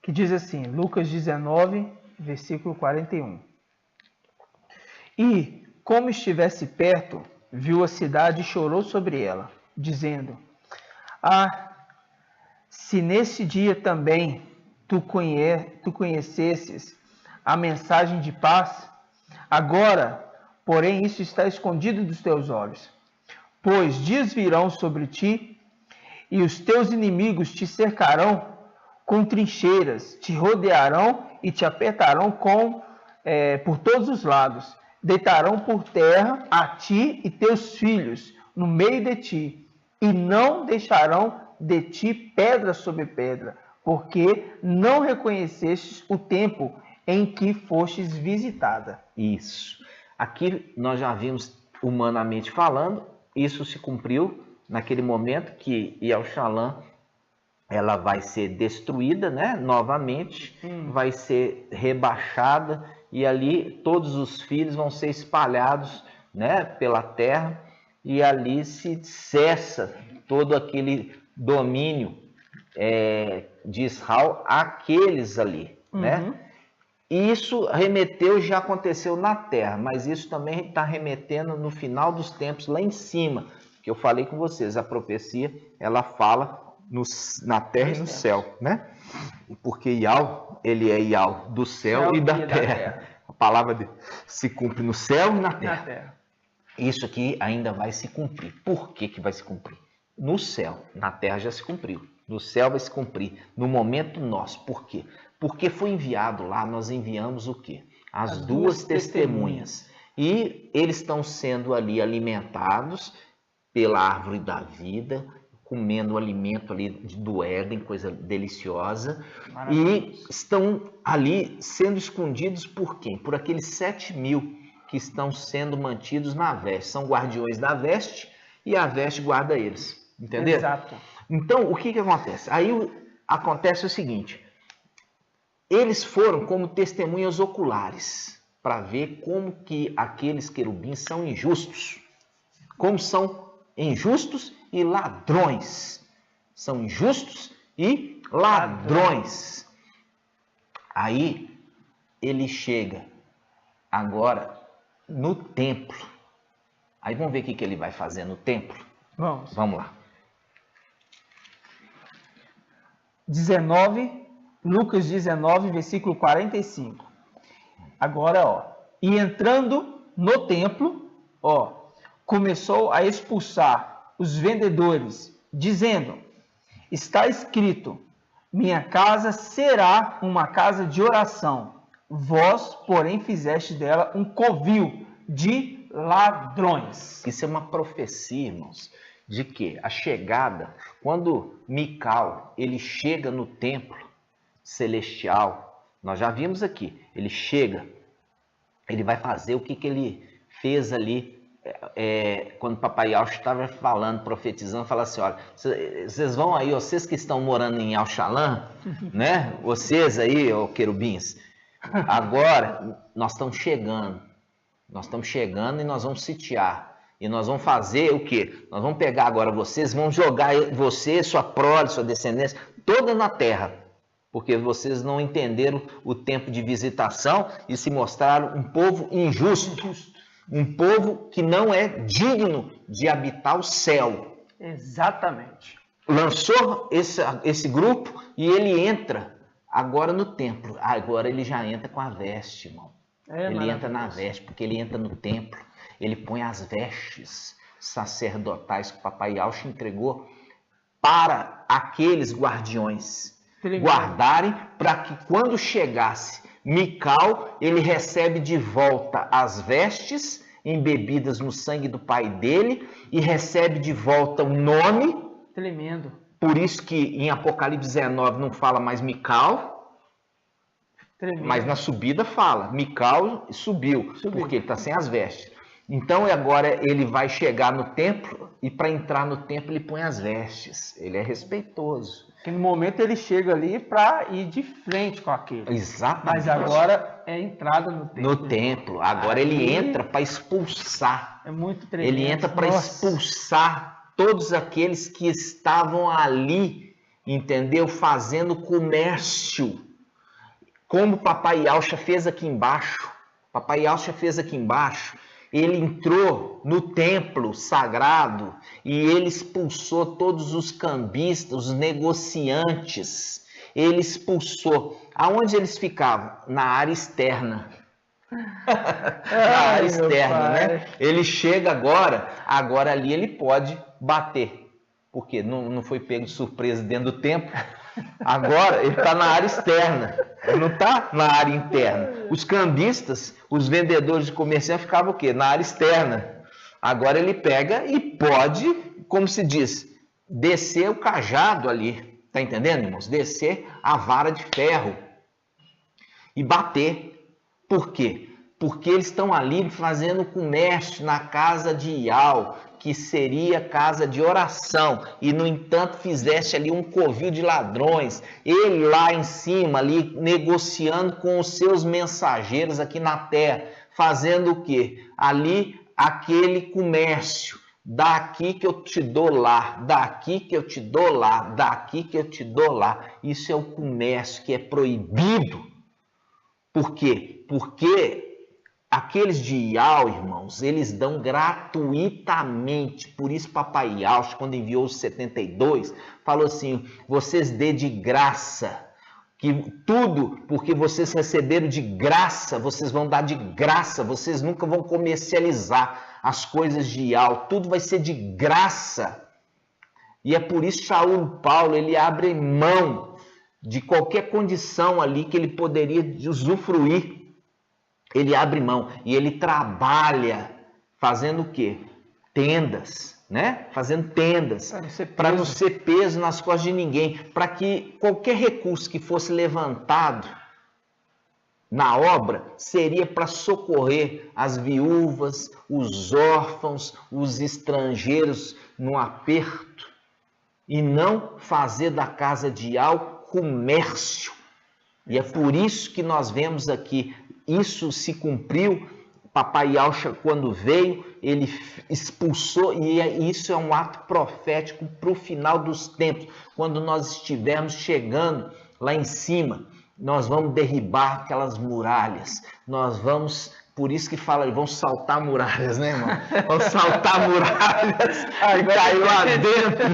Que diz assim, Lucas 19, versículo 41. E, como estivesse perto, viu a cidade e chorou sobre ela, dizendo: se nesse dia também tu conhecesses a mensagem de paz, agora, porém, isso está escondido dos teus olhos. Pois dias virão sobre ti, e os teus inimigos te cercarão com trincheiras, te rodearão e te apertarão por todos os lados. Deitarão por terra a ti e teus filhos no meio de ti, e não deixarão de ti pedra sobre pedra, porque não reconhecestes o tempo em que fostes visitada. Isso. Aqui nós já vimos, humanamente falando, isso se cumpriu naquele momento que Yel-Shalom, ela vai ser destruída, né? Novamente, vai ser rebaixada, e ali todos os filhos vão ser espalhados, né, pela terra, e ali se cessa todo aquele domínio de Israel àqueles ali, né? E isso remeteu, já aconteceu na terra, mas isso também está remetendo no final dos tempos, lá em cima, que eu falei com vocês, a profecia, ela fala na terra e no céu, né? Porque Yal, ele é Yal do céu e da terra. A palavra dele se cumpre no céu e na terra. Isso aqui ainda vai se cumprir. Por que que vai se cumprir? No céu, na terra já se cumpriu. No céu vai se cumprir, no momento nosso. Por quê? Porque foi enviado lá, nós enviamos o quê? As duas testemunhas. E eles estão sendo ali alimentados pela árvore da vida, comendo o alimento ali do Éden, coisa deliciosa. E estão ali sendo escondidos por quem? Por aqueles 7.000 que estão sendo mantidos na veste. São guardiões da veste e a veste guarda eles. Entendeu? Exato. Então, o que acontece? Aí acontece o seguinte: eles foram como testemunhas oculares para ver como que aqueles querubins são injustos. Como são injustos e ladrões. São injustos e ladrões. Aí ele chega agora no templo. Aí vamos ver o que ele vai fazer no templo? Vamos lá. 19, Lucas 19, versículo 45. Agora, ó. E entrando no templo, ó, começou a expulsar os vendedores, dizendo: está escrito, minha casa será uma casa de oração. Vós, porém, fizeste dela um covil de ladrões. Isso é uma profecia, irmãos, de que a chegada, quando Mical, ele chega no templo celestial, nós já vimos aqui, ele chega, ele vai fazer o que ele fez ali, quando o Papai Yaush estava falando, profetizando, fala assim: olha, vocês vão aí, vocês que estão morando em Yel-Shalom, né? Vocês aí, ó, querubins, agora nós estamos chegando e nós vamos sitiar. E nós vamos fazer o quê? Nós vamos pegar agora vocês, vamos jogar você, sua prole, sua descendência, toda na terra. Porque vocês não entenderam o tempo de visitação e se mostraram um povo injusto. Um povo que não é digno de habitar o céu. Exatamente. Lançou esse grupo e ele entra agora no templo. Agora ele já entra com a veste, irmão. Ele entra na veste, porque ele entra no templo. Ele põe as vestes sacerdotais que o Papai Yaush entregou para aqueles guardiões guardarem, para que quando chegasse Mical, ele recebe de volta as vestes embebidas no sangue do pai dele e recebe de volta o nome. Tremendo. Por isso que em Apocalipse 19 não fala mais Mical, mas na subida fala, Mical subiu, porque ele está sem as vestes. Então agora ele vai chegar no templo e para entrar no templo ele põe as vestes. Ele é respeitoso. Porque no momento ele chega ali para ir de frente com aquele. Exatamente. Mas agora é entrada no templo. No templo. Agora ele entra para expulsar. É muito tremendo. Ele entra para expulsar todos aqueles que estavam ali, entendeu? Fazendo comércio. Como o Papai Yaush fez aqui embaixo. Papai Yaush fez aqui embaixo. Ele entrou no templo sagrado e ele expulsou todos os cambistas, os negociantes. Ele expulsou. Aonde eles ficavam? Na área externa. Na área externa, né? Ele chega agora ali ele pode bater. Porque não foi pego de surpresa dentro do templo. Agora ele está na área externa, ele não está na área interna. Os cambistas, os vendedores de comerciantes ficavam o quê? Na área externa. Agora ele pega e pode, como se diz, descer o cajado ali, tá entendendo, irmãos? Descer a vara de ferro e bater. Por quê? Porque eles estão ali fazendo comércio na casa de Iau, que seria casa de oração, e no entanto fizesse ali um covil de ladrões, ele lá em cima, ali negociando com os seus mensageiros aqui na terra, fazendo o quê? Ali aquele comércio, daqui que eu te dou lá, daqui que eu te dou lá, daqui que eu te dou lá. Isso é o comércio que é proibido. Por quê? Porque aqueles de Iau, irmãos, eles dão gratuitamente. Por isso, Papai Iau, quando enviou os 72, falou assim: vocês dê de graça. Que tudo, porque vocês receberam de graça, vocês vão dar de graça. Vocês nunca vão comercializar as coisas de Iau. Tudo vai ser de graça. E é por isso que Shaul Paulo, ele abre mão de qualquer condição ali que ele poderia usufruir. Ele abre mão e ele trabalha fazendo o quê? Tendas, né? Fazendo tendas para não ser peso nas costas de ninguém, para que qualquer recurso que fosse levantado na obra seria para socorrer as viúvas, os órfãos, os estrangeiros no aperto e não fazer da casa de Iau comércio. E é por isso que nós vemos aqui, isso se cumpriu. Papai Iau, quando veio, ele expulsou, e isso é um ato profético para o final dos tempos. Quando nós estivermos chegando lá em cima, nós vamos derribar aquelas muralhas. Nós vamos, por isso que fala, vamos saltar muralhas, né, irmão? Vamos saltar muralhas e cair lá dentro.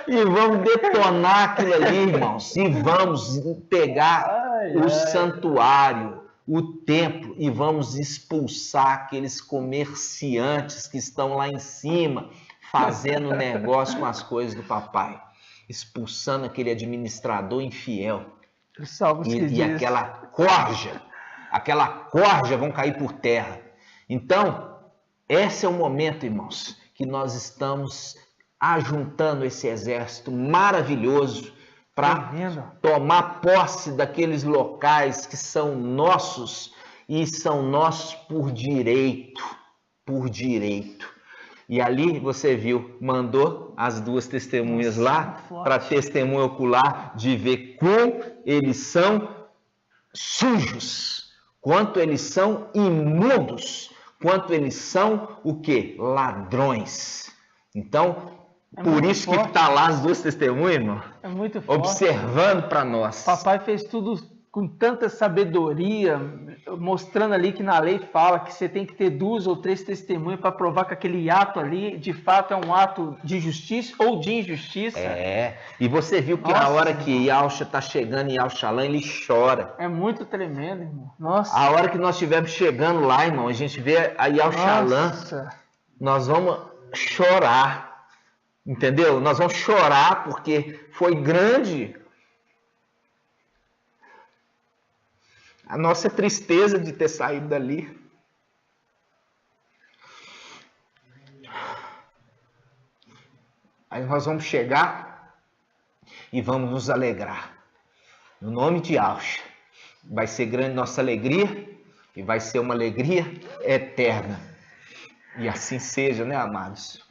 E vamos detonar aquilo ali, irmãos. E vamos pegar o santuário, o templo, e vamos expulsar aqueles comerciantes que estão lá em cima, fazendo negócio com as coisas do papai, expulsando aquele administrador infiel. E aquela corja vão cair por terra. Então, esse é o momento, irmãos, que nós estamos ajuntando esse exército maravilhoso para tomar posse daqueles locais que são nossos e são nossos por direito, E ali você viu, mandou as duas testemunhas lá para testemunha ocular de ver como eles são sujos, quanto eles são imundos, quanto eles são o quê? Ladrões. Então, por isso forte. Que está lá as duas testemunhas, irmão. É muito forte. Observando para nós. Papai fez tudo com tanta sabedoria, mostrando ali que na lei fala que você tem que ter 2 ou 3 testemunhas para provar que aquele ato ali, de fato, é um ato de justiça ou de injustiça. E você viu que a hora que Yausha está chegando em Yaushalã, ele chora. É muito tremendo, irmão. Nossa. A hora que nós estivermos chegando lá, irmão, a gente vê a Yaushalã, nós vamos chorar. Entendeu? Nós vamos chorar porque foi grande a nossa tristeza de ter saído dali. Aí nós vamos chegar e vamos nos alegrar. No nome de Yausha. Vai ser grande nossa alegria e vai ser uma alegria eterna. E assim seja, né, amados?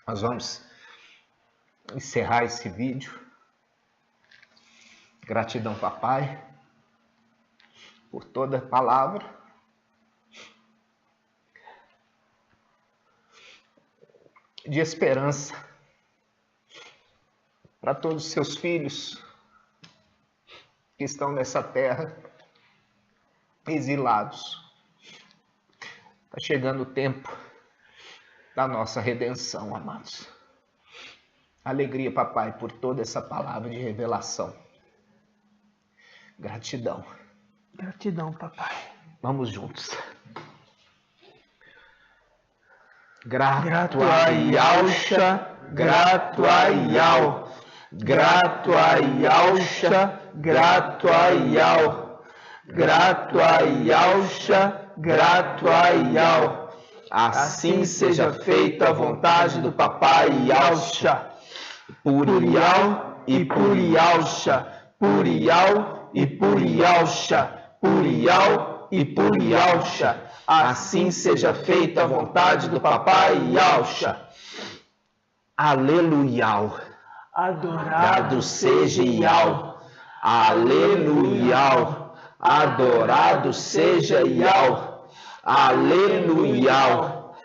Nós vamos encerrar esse vídeo. Gratidão, papai, por toda a palavra. De esperança para todos os seus filhos que estão nessa terra, exilados. Está chegando o tempo da nossa redenção, amados. Alegria, papai, por toda essa palavra de revelação. Gratidão. Gratidão, papai. Vamos juntos. Grato a Yausha, grato a Iau. Grato a Yausha, grato a Iau. Grato a Yausha, grato a Iau. Assim seja feita a vontade do Papai Yahshua. Purial e Purialcha, Purial e Purialcha, Purial e Purialcha. Assim seja feita a vontade do Papai Yahshua. Aleluia. Adorado seja Yahweh. Aleluia. Adorado seja Yahweh. Aleluia.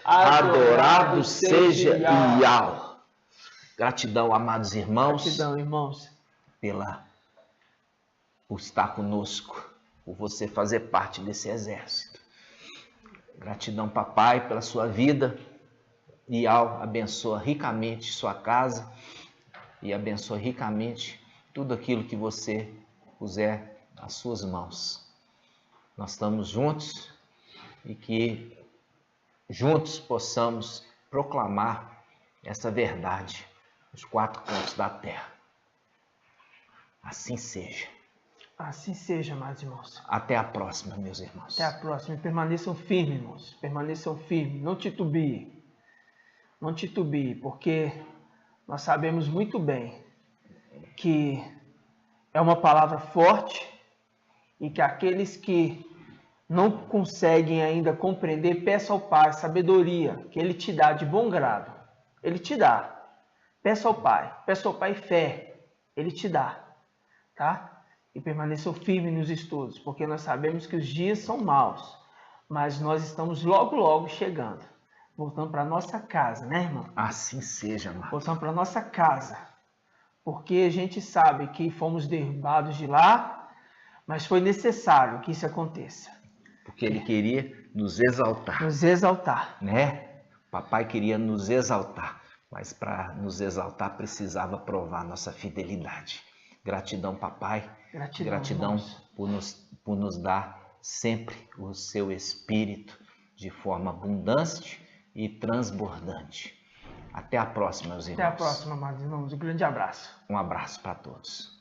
Adorado seja Yahweh. Gratidão, amados irmãos. Gratidão, irmãos. Por estar conosco, por você fazer parte desse exército. Gratidão, papai, pela sua vida. E abençoa ricamente sua casa e abençoa ricamente tudo aquilo que você puser nas suas mãos. Nós estamos juntos e que juntos possamos proclamar essa verdade nos 4 cantos da terra. Assim seja. Assim seja, amados irmãos. Até a próxima, meus irmãos. Até a próxima. Permaneçam firmes, irmãos. Permaneçam firmes. Não titubiem. Não titubie, porque nós sabemos muito bem que é uma palavra forte e que aqueles que não conseguem ainda compreender, peça ao Pai sabedoria, que Ele te dá de bom grado. Ele te dá. Peça ao Pai fé, Ele te dá, tá? E permaneçam firmes nos estudos, porque nós sabemos que os dias são maus, mas nós estamos logo, logo chegando. Voltando para nossa casa, né, irmão? Assim seja, amado. Voltando para nossa casa. Porque a gente sabe que fomos derrubados de lá, mas foi necessário que isso aconteça. Porque Ele queria nos exaltar. Nos exaltar. Né? Papai queria nos exaltar, mas para nos exaltar precisava provar nossa fidelidade. Gratidão, papai. Gratidão por nos dar sempre o seu Espírito de forma abundante e transbordante. Até a próxima, meus irmãos. Até a próxima, amados irmãos. Um grande abraço. Um abraço para todos.